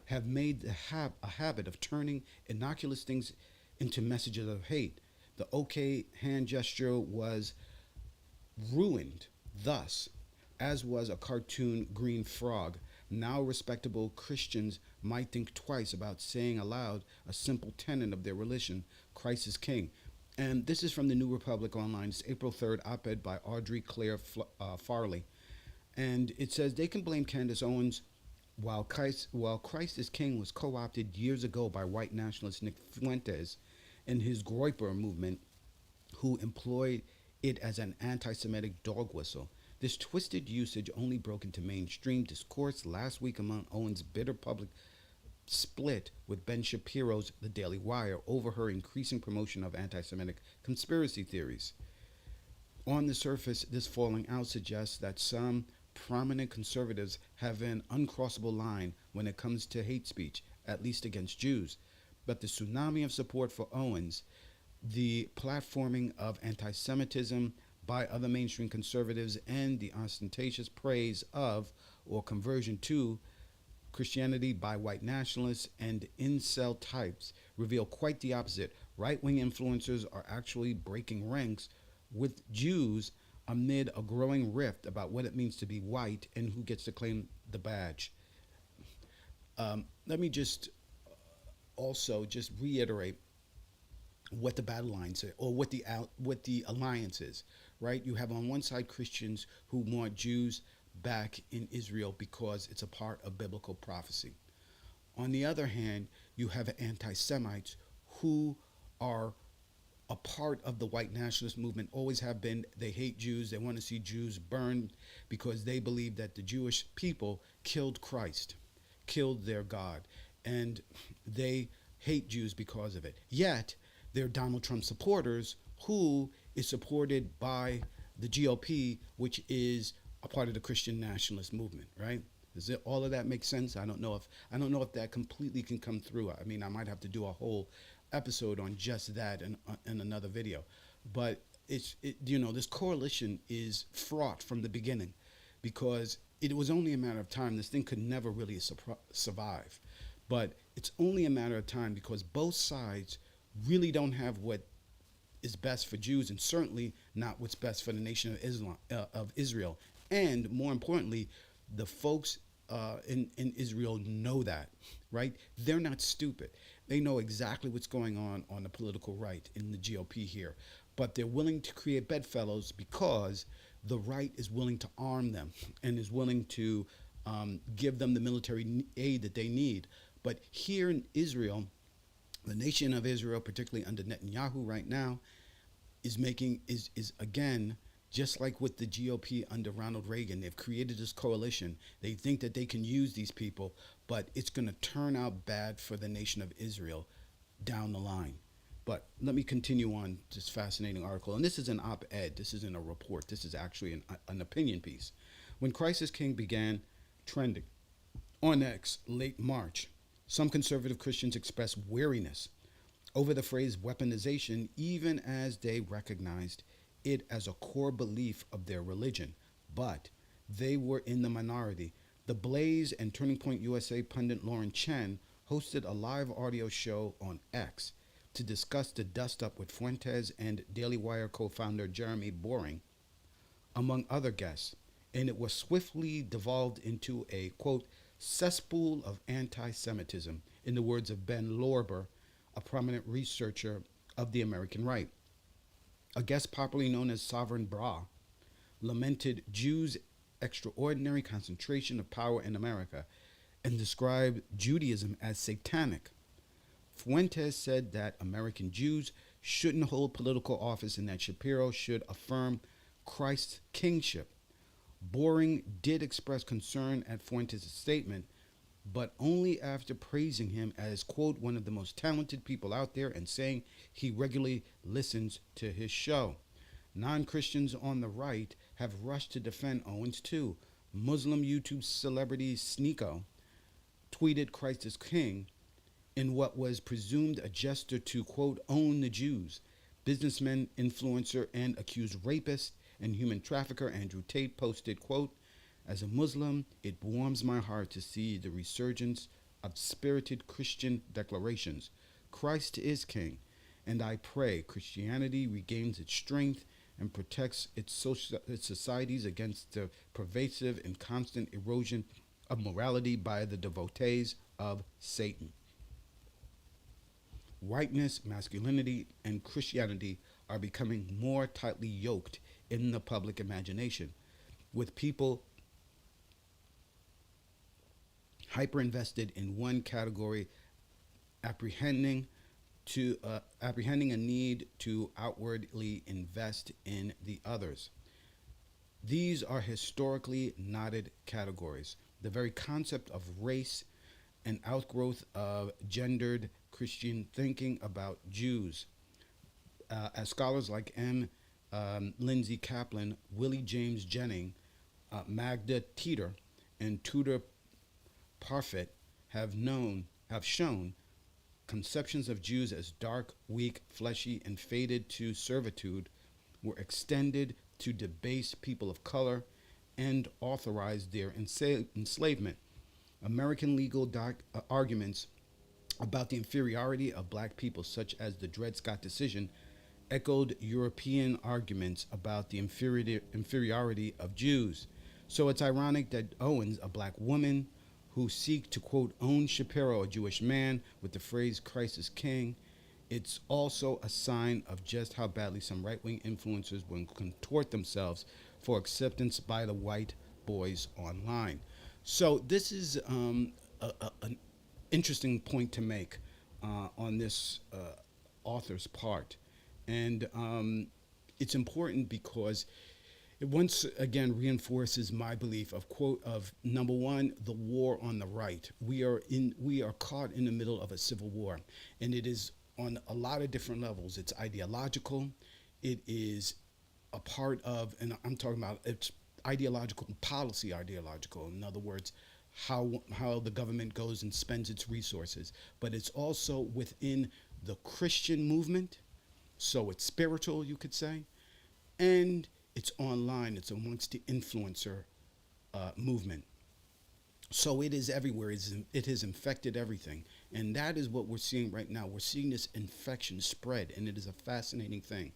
have made a habit of turning innocuous things into messages of hate. The okay hand gesture was ruined thus, as was a cartoon green frog. Now respectable Christians might think twice about saying aloud a simple tenet of their religion, Christ is King. And this is from the New Republic Online. It's April 3rd, op-ed by Audrey Claire Farley. And it says they can blame Candace Owens while Christ is King was co-opted years ago by white nationalist Nick Fuentes and his Groyper movement, who employed it as an anti-Semitic dog whistle. This twisted usage only broke into mainstream discourse last week among Owens' bitter public split with Ben Shapiro's The Daily Wire over her increasing promotion of anti-Semitic conspiracy theories. On the surface, this falling out suggests that some prominent conservatives have an uncrossable line when it comes to hate speech, at least against Jews. But the tsunami of support for Owens, the platforming of anti-Semitism by other mainstream conservatives, and the ostentatious praise of or conversion to Christianity by white nationalists and incel types reveal quite the opposite. Right-wing influencers are actually breaking ranks with Jews amid a growing rift about what it means to be white and who gets to claim the badge. Let me just also just reiterate what the battle lines are, or what the alliance is, right? You have on one side Christians who want Jews back in Israel because it's a part of biblical prophecy. On the other hand, you have anti-Semites who are a part of the white nationalist movement, always have been. They hate Jews. They want to see Jews burned because they believe that the Jewish people killed Christ, killed their God, and they hate Jews because of it. Yet, they're Donald Trump supporters who is supported by the GOP, which is a part of the Christian nationalist movement, right? Does all of that make sense? I don't know if that completely can come through. I mean, I might have to do a whole episode on just that in another video. But this coalition is fraught from the beginning, because it was only a matter of time. This thing could never really survive. But it's only a matter of time because both sides really don't have what is best for Jews, and certainly not what's best for the nation of Israel. And more importantly, the folks in Israel know that, right? They're not stupid. They know exactly what's going on the political right in the GOP here. But they're willing to create bedfellows because the right is willing to arm them and is willing to give them the military aid that they need. But here in Israel, the nation of Israel, particularly under Netanyahu right now, is again, just like with the GOP under Ronald Reagan, they've created this coalition. They think that they can use these people, but it's going to turn out bad for the nation of Israel down the line. But let me continue on this fascinating article. And this is an op-ed. This isn't a report. This is actually an opinion piece. When Christ is King began trending on X late March, some conservative Christians expressed weariness over the phrase weaponization, even as they recognized it as a core belief of their religion. But they were in the minority. The Blaze and Turning Point USA pundit Lauren Chen hosted a live audio show on X to discuss the dust-up with Fuentes and Daily Wire co-founder Jeremy Boring, among other guests, and it was swiftly devolved into a, quote, cesspool of anti-Semitism, in the words of Ben Lorber, a prominent researcher of the American right. A guest popularly known as Sovereign Bra lamented Jews' extraordinary concentration of power in America and described Judaism as satanic. Fuentes said that American Jews shouldn't hold political office and that Shapiro should affirm Christ's kingship. Boring did express concern at Fuentes' statement, but only after praising him as, quote, one of the most talented people out there and saying he regularly listens to his show. Non-Christians on the right have rushed to defend Owens too. Muslim YouTube celebrity Sneeko tweeted Christ is king in what was presumed a gesture to, quote, own the Jews. Businessman, influencer, and accused rapist and human trafficker Andrew Tate posted, quote, as a Muslim, it warms my heart to see the resurgence of spirited Christian declarations. Christ is king, and I pray Christianity regains its strength and protects its societies against the pervasive and constant erosion of morality by the devotees of Satan. Whiteness, masculinity, and Christianity are becoming more tightly yoked in the public imagination, with people hyper-invested in one category, apprehending a need to outwardly invest in the others. These are historically knotted categories. The very concept of race, an outgrowth of gendered Christian thinking about Jews. As scholars like Lindsay Kaplan, Willie James Jennings, Magda Teeter, and Tudor Parfit have shown, conceptions of Jews as dark, weak, fleshy, and fated to servitude were extended to debase people of color and authorized their enslavement. American legal arguments about the inferiority of black people, such as the Dred Scott decision, echoed European arguments about the inferiority of Jews. So it's ironic that Owens, a black woman who seek to, quote, own Shapiro, a Jewish man, with the phrase Christ is king, it's also a sign of just how badly some right-wing influencers will contort themselves for acceptance by the white boys online. So this is an interesting point to make on this author's part. And it's important because it once again reinforces my belief of, quote, of number one, the war on the right. We are caught in the middle of a civil war, and it is on a lot of different levels. It's ideological. It is a part of, and I'm talking about it's ideological and policy ideological. In other words, how the government goes and spends its resources. But it's also within the Christian movement. So it's spiritual, you could say, and it's online. It's amongst the influencer movement. So it is everywhere. It has infected everything. And that is what we're seeing right now. We're seeing this infection spread, and it is a fascinating thing.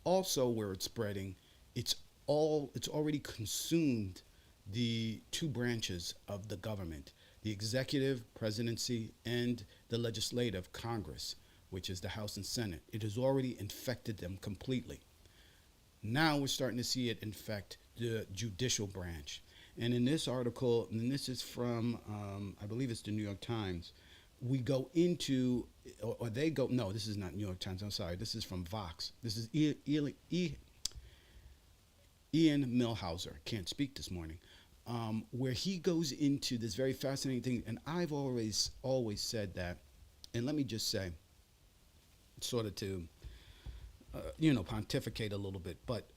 Also, where it's spreading, it's already consumed the two branches of the government, the executive, presidency, and the legislative, Congress, which is the House and Senate. It has already infected them completely. Now we're starting to see it infect the judicial branch. And in this article, and this is from, I believe it's the New York Times, we go into, or they go, no, this is not New York Times, I'm sorry, this is from Vox. This is Ian Millhauser, can't speak this morning, where he goes into this very fascinating thing. And I've always said that, and let me just say, sort of to, pontificate a little bit, but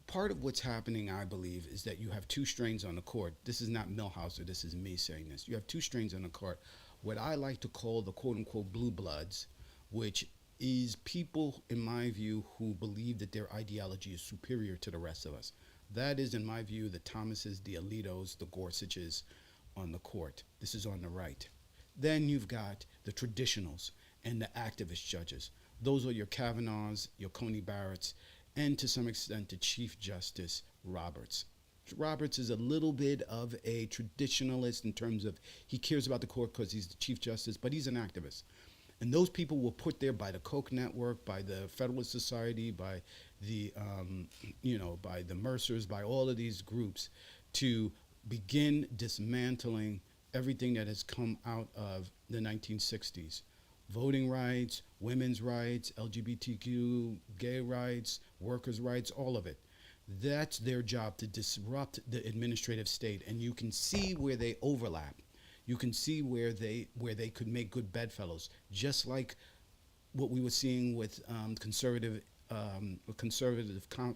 part of what's happening, I believe, is that you have two strains on the court. This is not Millhauser, this is me saying this. You have two strains on the court. What I like to call the quote-unquote blue bloods, which is people, in my view, who believe that their ideology is superior to the rest of us. That is, in my view, the Thomases, the Alitos, the Gorsuches on the court. This is on the right. Then you've got the traditionals and the activist judges. Those are your Kavanaughs, your Coney Barretts, and to some extent the Chief Justice Roberts. Roberts is a little bit of a traditionalist in terms of he cares about the court because he's the Chief Justice, but he's an activist. And those people were put there by the Koch network, by the Federalist Society, by the, by the Mercers, by all of these groups to begin dismantling everything that has come out of the 1960s. Voting rights, women's rights, LGBTQ, gay rights, workers' rights, all of it. That's their job, to disrupt the administrative state. And you can see where they overlap. You can see where they could make good bedfellows, just like what we were seeing with conservative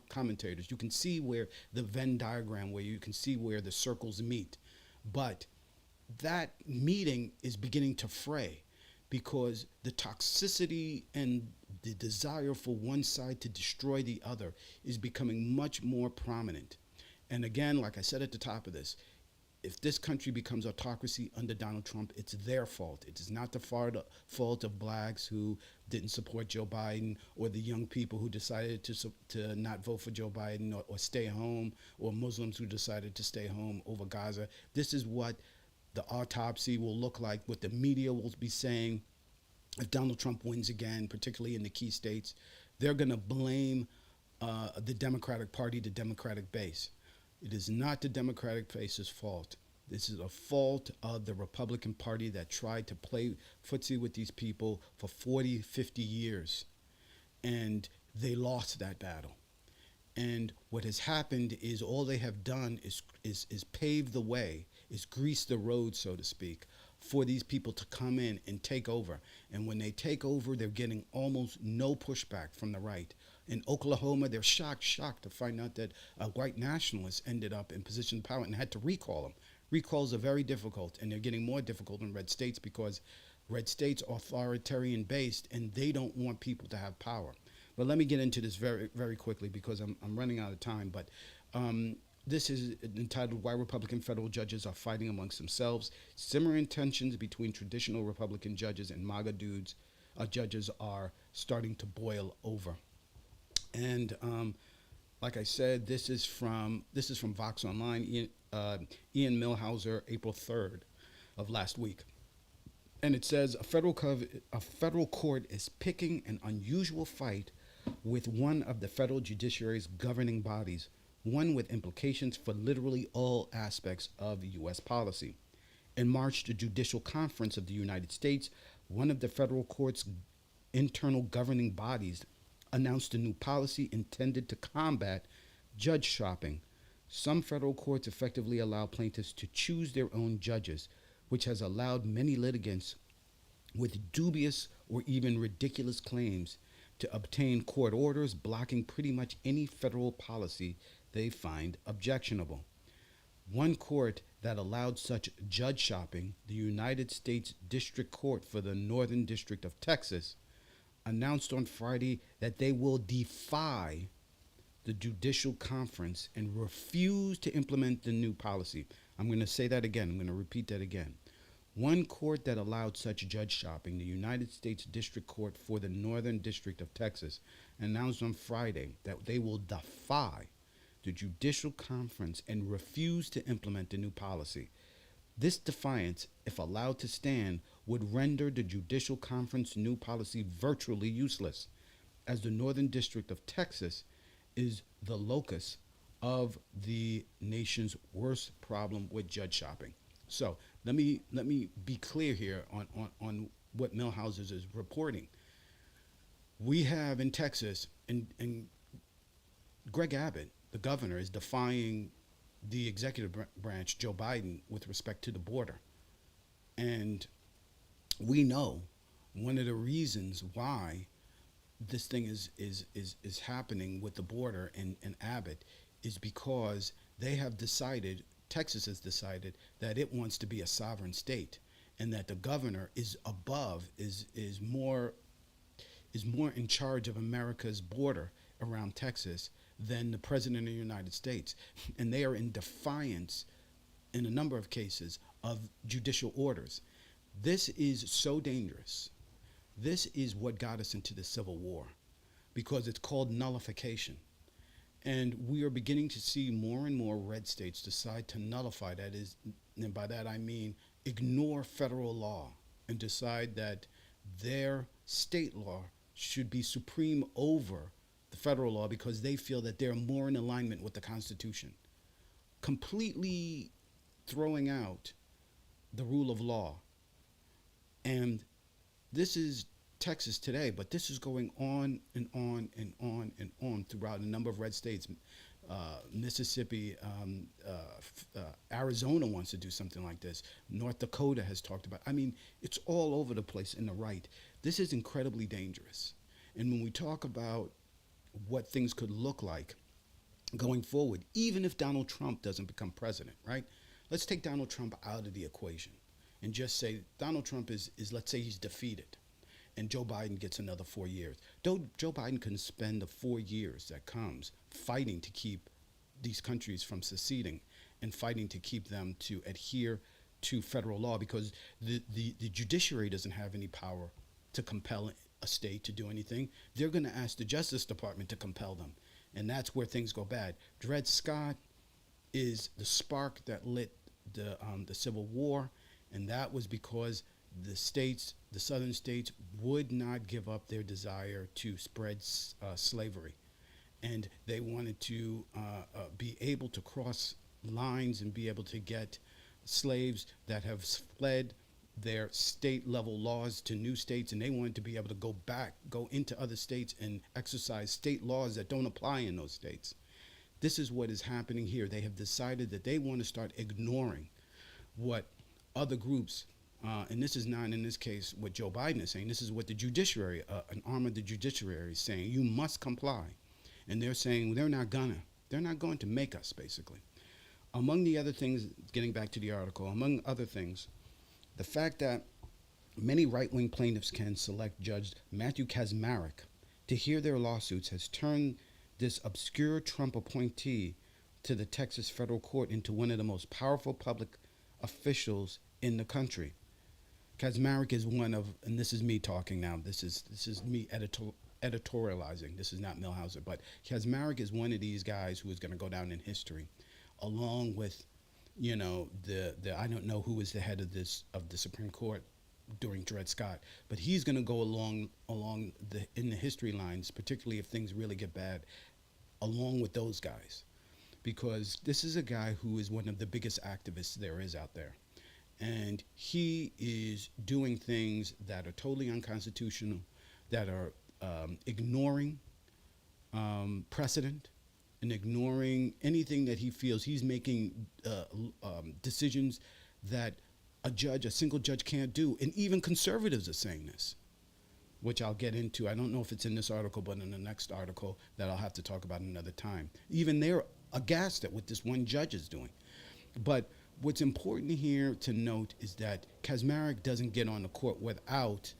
commentators. You can see where the Venn diagram, where you can see where the circles meet. But that meeting is beginning to fray, because the toxicity and the desire for one side to destroy the other is becoming much more prominent. And again, like I said at the top of this, if this country becomes autocracy under Donald Trump, it's their fault. It is not the fault of blacks who didn't support Joe Biden, or the young people who decided to not vote for Joe Biden, or stay home, or Muslims who decided to stay home over Gaza. This is what the autopsy will look like, what the media will be saying if Donald Trump wins again, particularly in the key states. They're going to blame the Democratic Party, the Democratic base. It is not the Democratic base's fault. This is a fault of the Republican Party that tried to play footsie with these people for 40, 50 years. And they lost that battle. And what has happened is all they have done is pave the way, is grease the road, so to speak, for these people to come in and take over. And when they take over, they're getting almost no pushback from the right. In Oklahoma, they're shocked to find out that a white nationalist ended up in position of power and had to recall him. Recalls are very difficult, and they're getting more difficult in red states because red states are authoritarian based, and they don't want people to have power. But let me get into this very, very quickly, because I'm running out of time. But this is entitled "Why Republican Federal Judges Are Fighting Amongst Themselves. Simmering tensions between traditional Republican judges and MAGA judges are starting to boil over." And like I said, this is from Vox Online. Ian Millhauser, April 3rd of last week. And it says, a federal court is picking an unusual fight with one of the federal judiciary's governing bodies, one with implications for literally all aspects of U.S. policy. In March, the Judicial Conference of the United States, one of the federal court's internal governing bodies, announced a new policy intended to combat judge shopping. Some federal courts effectively allow plaintiffs to choose their own judges, which has allowed many litigants with dubious or even ridiculous claims to obtain court orders blocking pretty much any federal policy they find objectionable. One court that allowed such judge shopping, the United States District Court for the Northern District of Texas, announced on Friday that they will defy the Judicial Conference and refuse to implement the new policy. I'm going to say that again. I'm going to repeat that again. One court that allowed such judge shopping, the United States District Court for the Northern District of Texas, announced on Friday that they will defy the Judicial Conference and refuse to implement the new policy. This defiance, if allowed to stand, would render the Judicial Conference new policy virtually useless, as the Northern District of Texas is the locus of the nation's worst problem with judge shopping. So let me be clear here on what Millhauser is reporting. We have in Texas, and Greg Abbott, the governor, is defying the executive branch, Joe Biden, with respect to the border. And we know one of the reasons why this thing is happening with the border and Abbott is because they have decided, Texas has decided, that it wants to be a sovereign state, and that the governor is more in charge of America's border around Texas than the president of the United States. And they are in defiance, in a number of cases, of judicial orders. This is so dangerous. This is what got us into the Civil War, because it's called nullification. And we are beginning to see more and more red states decide to nullify, and by that I mean ignore federal law, and decide that their state law should be supreme over the federal law because they feel that they're more in alignment with the Constitution, completely throwing out the rule of law. And this is Texas today, but this is going on and on and on and on throughout a number of red states. Mississippi, Arizona wants to do something like this. North Dakota has talked about. I mean, it's all over the place in the right. This is incredibly dangerous. And when we talk about what things could look like going forward, even if Donald Trump doesn't become president, right? Let's take Donald Trump out of the equation and just say Donald Trump is let's say he's defeated and Joe Biden gets another 4 years. Though Joe Biden can spend the 4 years that comes fighting to keep these countries from seceding and fighting to keep them to adhere to federal law, because the judiciary doesn't have any power to compel a state to do anything. They're going to ask the Justice Department to compel them. And that's where things go bad. Dred Scott is the spark that lit the Civil War, and that was because the states, the southern states, would not give up their desire to spread slavery. And they wanted to be able to cross lines and be able to get slaves that have fled their state level laws to new states, and they wanted to be able to go into other states and exercise state laws that don't apply in those states. This is what is happening here. They have decided that they want to start ignoring what other groups, and this is not in this case what Joe Biden is saying, this is what the judiciary, an arm of the judiciary is saying, you must comply. And they're saying they're not going to make us, basically. Among the other things, getting back to the article, among other things, the fact that many right-wing plaintiffs can select Judge Matthew Kacsmaryk to hear their lawsuits has turned this obscure Trump appointee to the Texas federal court into one of the most powerful public officials in the country. Kacsmaryk is one of, and this is me talking now, this is me editorializing, this is not Milhauser, but Kacsmaryk is one of these guys who is going to go down in history, along with, you know, the I don't know who was the head of the Supreme Court during Dred Scott, but he's going to go along in the history lines, particularly if things really get bad, along with those guys, because this is a guy who is one of the biggest activists there is out there, and he is doing things that are totally unconstitutional, that are ignoring precedent, and ignoring anything that he feels. He's making decisions that a single judge can't do. And even conservatives are saying this, which I'll get into. I don't know if it's in this article, but in the next article that I'll have to talk about another time. Even they're aghast at what this one judge is doing. But what's important here to note is that Kacsmaryk doesn't get on the court without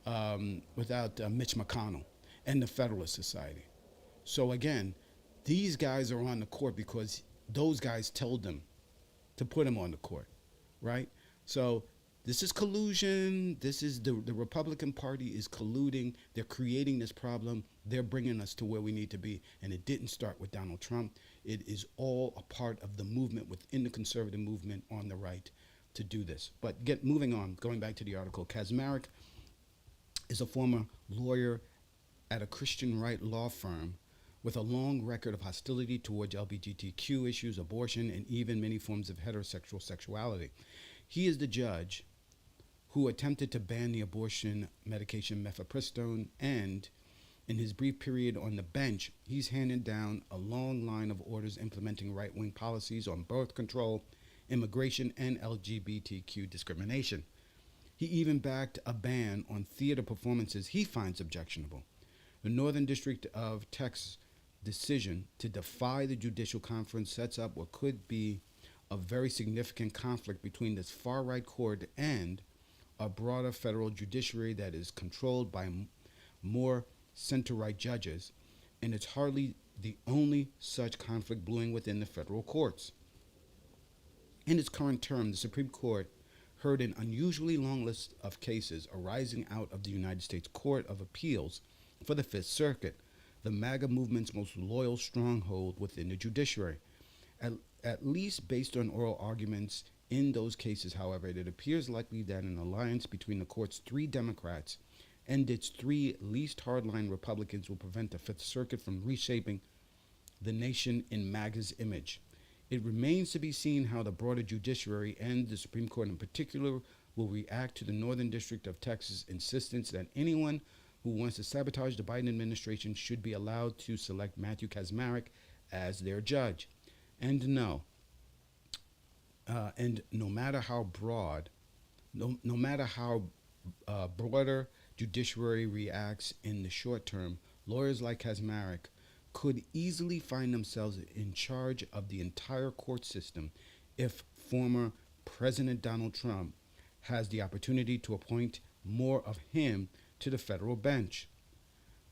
Mitch McConnell and the Federalist Society. So again, these guys are on the court because those guys told them to put him on the court, right? So this is collusion. This is the Republican Party is colluding. They're creating this problem. They're bringing us to where we need to be. And it didn't start with Donald Trump. It is all a part of the movement within the conservative movement on the right to do this. But moving on, going back to the article, Kacsmaryk is a former lawyer at a Christian right law firm with a long record of hostility towards LGBTQ issues, abortion, and even many forms of heterosexual sexuality. He is the judge who attempted to ban the abortion medication mifepristone, and in his brief period on the bench, he's handed down a long line of orders implementing right-wing policies on birth control, immigration, and LGBTQ discrimination. He even backed a ban on theater performances he finds objectionable. The Northern District of Texas decision to defy the judicial conference sets up what could be a very significant conflict between this far-right court and a broader federal judiciary that is controlled by more center-right judges, and it's hardly the only such conflict brewing within the federal courts. In its current term, the Supreme Court heard an unusually long list of cases arising out of the United States Court of Appeals for the Fifth Circuit, the MAGA movement's most loyal stronghold within the judiciary. At least based on oral arguments in those cases, however, it appears likely that an alliance between the court's 3 Democrats and its three least hardline Republicans will prevent the Fifth Circuit from reshaping the nation in MAGA's image. It remains to be seen how the broader judiciary and the Supreme Court in particular will react to the Northern District of Texas' insistence that anyone who wants to sabotage the Biden administration should be allowed to select Matthew Kacsmaryk as their judge. And no matter how broader judiciary reacts in the short term, lawyers like Kacsmaryk could easily find themselves in charge of the entire court system if former President Donald Trump has the opportunity to appoint more of him to the federal bench.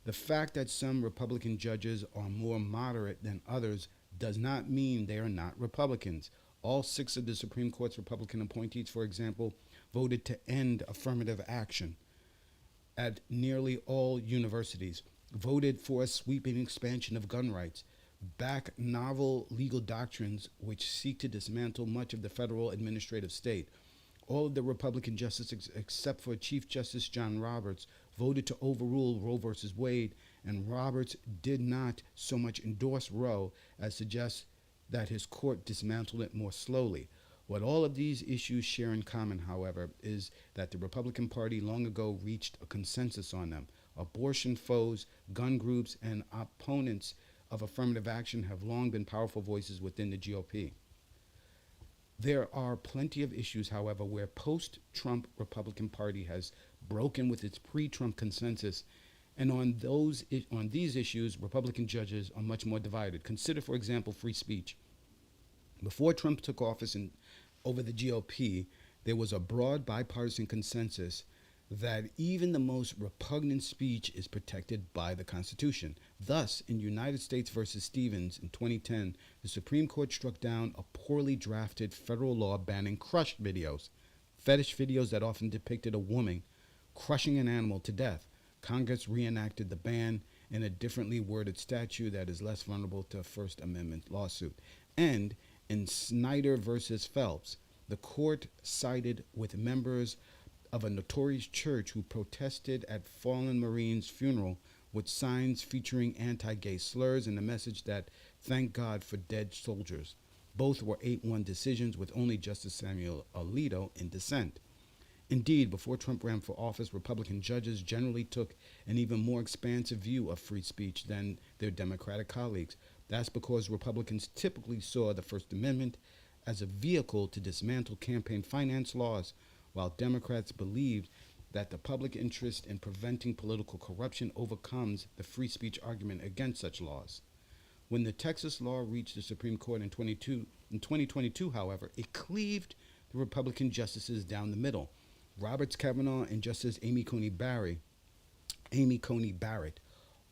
The fact that some Republican judges are more moderate than others does not mean they are not Republicans. All 6 of the Supreme Court's Republican appointees, for example, voted to end affirmative action at nearly all universities, voted for a sweeping expansion of gun rights, back novel legal doctrines which seek to dismantle much of the federal administrative state. All of the Republican justices, except for Chief Justice John Roberts, voted to overrule Roe v. Wade, and Roberts did not so much endorse Roe as suggest that his court dismantled it more slowly. What all of these issues share in common, however, is that the Republican Party long ago reached a consensus on them. Abortion foes, gun groups, and opponents of affirmative action have long been powerful voices within the GOP. There are plenty of issues, however, where post-Trump Republican Party has broken with its pre-Trump consensus, and on these issues, Republican judges are much more divided. Consider, for example, free speech. Before Trump took office over the GOP, there was a broad bipartisan consensus that even the most repugnant speech is protected by the Constitution. Thus, in United States versus Stevens in 2010, the Supreme Court struck down a poorly drafted federal law banning crush videos, fetish videos that often depicted a woman crushing an animal to death. Congress reenacted the ban in a differently worded statute that is less vulnerable to a First Amendment lawsuit. And in Snyder versus Phelps, the court sided with members of a notorious church who protested at fallen Marines' funeral with signs featuring anti-gay slurs and a message that thank God for dead soldiers. Both were 8-1 decisions with only Justice Samuel Alito in dissent. Indeed, before Trump ran for office, Republican judges generally took an even more expansive view of free speech than their Democratic colleagues. That's because Republicans typically saw the First Amendment as a vehicle to dismantle campaign finance laws, while Democrats believed that the public interest in preventing political corruption overcomes the free speech argument against such laws. When the Texas law reached the Supreme Court in 2022, however, it cleaved the Republican justices down the middle. Roberts Kavanaugh and Justice Amy Coney Barrett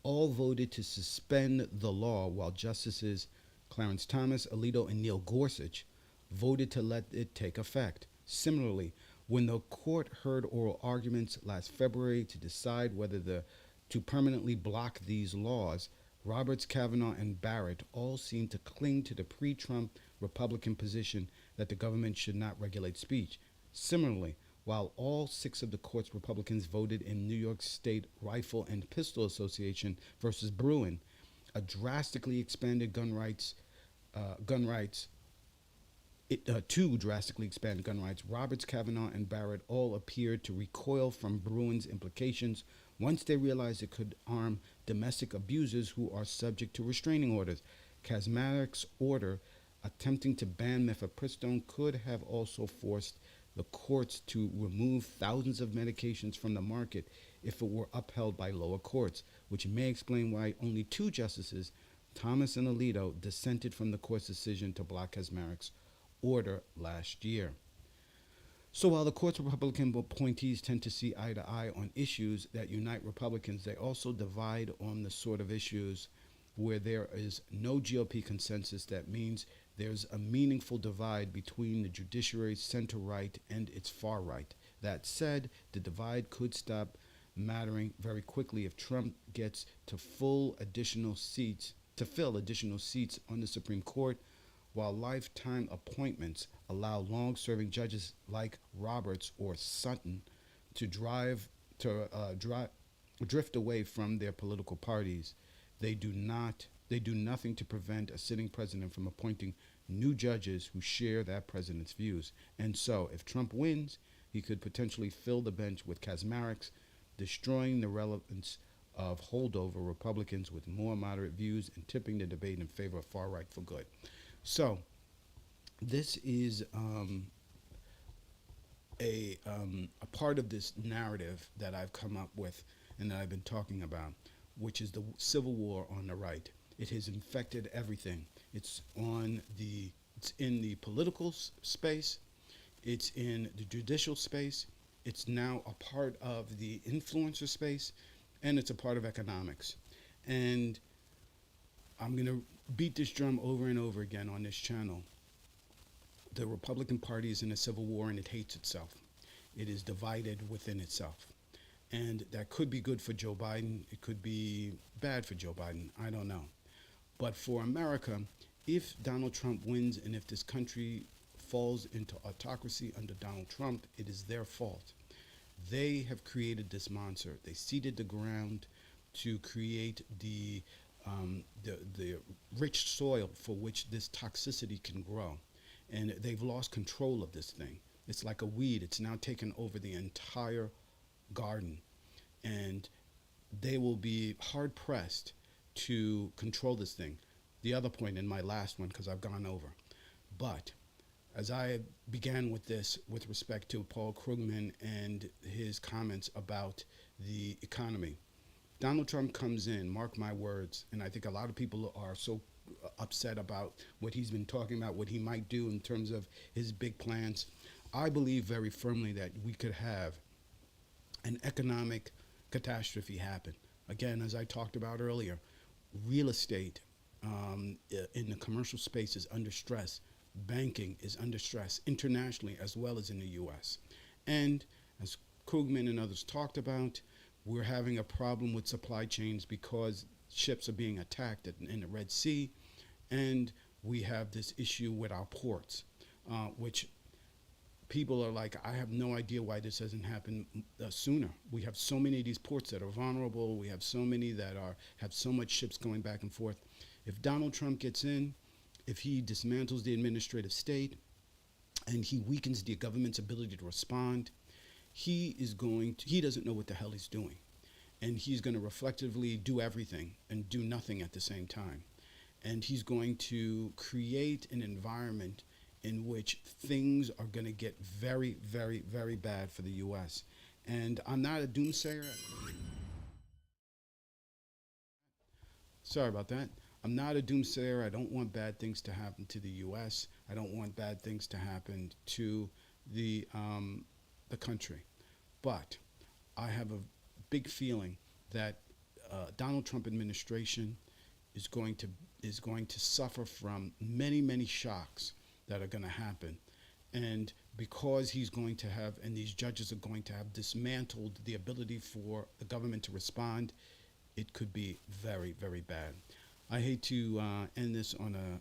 all voted to suspend the law, while Justices Clarence Thomas, Alito, and Neil Gorsuch voted to let it take effect. Similarly, when the court heard oral arguments last February to decide whether to permanently block these laws, Roberts, Kavanaugh, and Barrett all seemed to cling to the pre-Trump Republican position that the government should not regulate speech. Similarly, while all 6 of the court's Republicans voted in New York State Rifle and Pistol Association versus Bruin, a drastically expanded two drastically expanded gun rights, Roberts, Kavanaugh, and Barrett all appeared to recoil from Bruin's implications once they realized it could arm domestic abusers who are subject to restraining orders. Kacsmaryk's order attempting to ban mifepristone could have also forced the courts to remove thousands of medications from the market if it were upheld by lower courts, which may explain why only 2 justices, Thomas and Alito, dissented from the court's decision to block Kacsmaryk's order last year. So while the court's Republican appointees tend to see eye to eye on issues that unite Republicans, they also divide on the sort of issues where there is no GOP consensus. That means there's a meaningful divide between the judiciary's center-right and its far-right. That said, the divide could stop mattering very quickly if Trump gets to fill additional seats on the Supreme Court, while lifetime appointments allow long-serving judges like Roberts or Sutton to drive drift away from their political parties, they do nothing to prevent a sitting president from appointing new judges who share that president's views. And so, if Trump wins, he could potentially fill the bench with Kaczmaryks, destroying the relevance of holdover Republicans with more moderate views and tipping the debate in favor of far right for good. So, this is a part of this narrative that I've come up with and that I've been talking about, which is the civil war on the right. It has infected everything. It's in the political space, it's in the judicial space, it's now a part of the influencer space, and it's a part of economics. And I'm going to beat this drum over and over again on this channel. The Republican Party is in a civil war and it hates itself. It is divided within itself. And that could be good for Joe Biden. It could be bad for Joe Biden. I don't know. But for America, if Donald Trump wins and if this country falls into autocracy under Donald Trump, it is their fault. They have created this monster. They seeded the ground to create the rich soil for which this toxicity can grow. And they've lost control of this thing. It's like a weed. It's now taken over the entire garden. And they will be hard-pressed to control this thing. The other point in my last one, because I've gone over. But as I began with this with respect to Paul Krugman and his comments about the economy, Donald Trump comes in, mark my words, and I think a lot of people are so upset about what he's been talking about, what he might do in terms of his big plans. I believe very firmly that we could have an economic catastrophe happen. Again, as I talked about earlier, real estate in the commercial space is under stress. Banking is under stress internationally as well as in the U.S. And as Krugman and others talked about, we're having a problem with supply chains because ships are being attacked in the Red Sea, and we have this issue with our ports, which people are like, I have no idea why this hasn't happened sooner. We have so many of these ports that are vulnerable. We have so many that have so much ships going back and forth. If Donald Trump gets in, if he dismantles the administrative state and he weakens the government's ability to respond, he doesn't know what the hell he's doing. And he's going to reflectively do everything and do nothing at the same time. And he's going to create an environment in which things are going to get very, very, very bad for the U.S. And I'm not a doomsayer. Sorry about that. I'm not a doomsayer. I don't want bad things to happen to the U.S. I don't want bad things to happen to the country. But I have a big feeling that Donald Trump administration is going to suffer from many, many shocks that are going to happen. And because he's going to have, and these judges are going to have dismantled the ability for the government to respond, it could be very, very bad. I hate to end this on a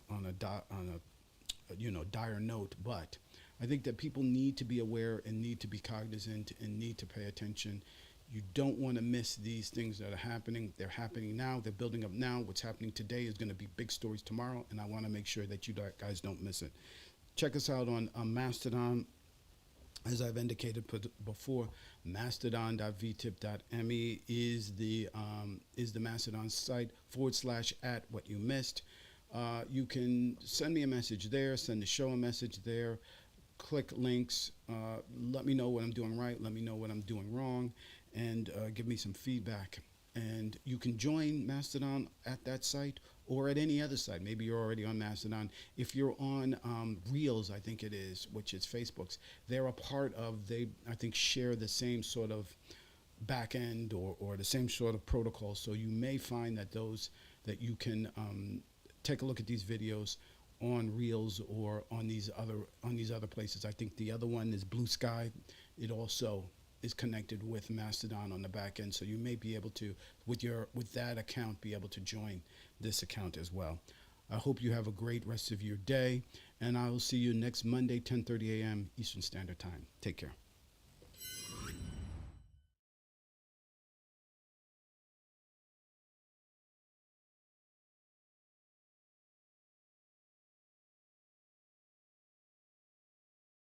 dire note, but I think that people need to be aware and need to be cognizant and need to pay attention. You don't want to miss these things that are happening. They're happening now. They're building up now. What's happening today is going to be big stories tomorrow, and I want to make sure that you guys don't miss it. Check us out on Mastodon. As I've indicated before, mastodon.vtip.me is the Mastodon site /@whatyoumissed. You can send me a message there, send the show a message there, click links, let me know what I'm doing right, let me know what I'm doing wrong, and give me some feedback. And you can join Mastodon at that site or at any other site. Maybe you're already on Mastodon. If you're on Reels, I think it is, which is Facebook's, they're a part of, they, I think, share the same sort of back end or the same sort of protocol. So you may find that that you can take a look at these videos on Reels or on these other places. I think the other one is Blue Sky. It also is connected with Mastodon on the back end, so you may be able to, with that account, be able to join this account as well. I hope you have a great rest of your day, and I will see you next Monday, 10:30 a.m. Eastern Standard Time. Take care.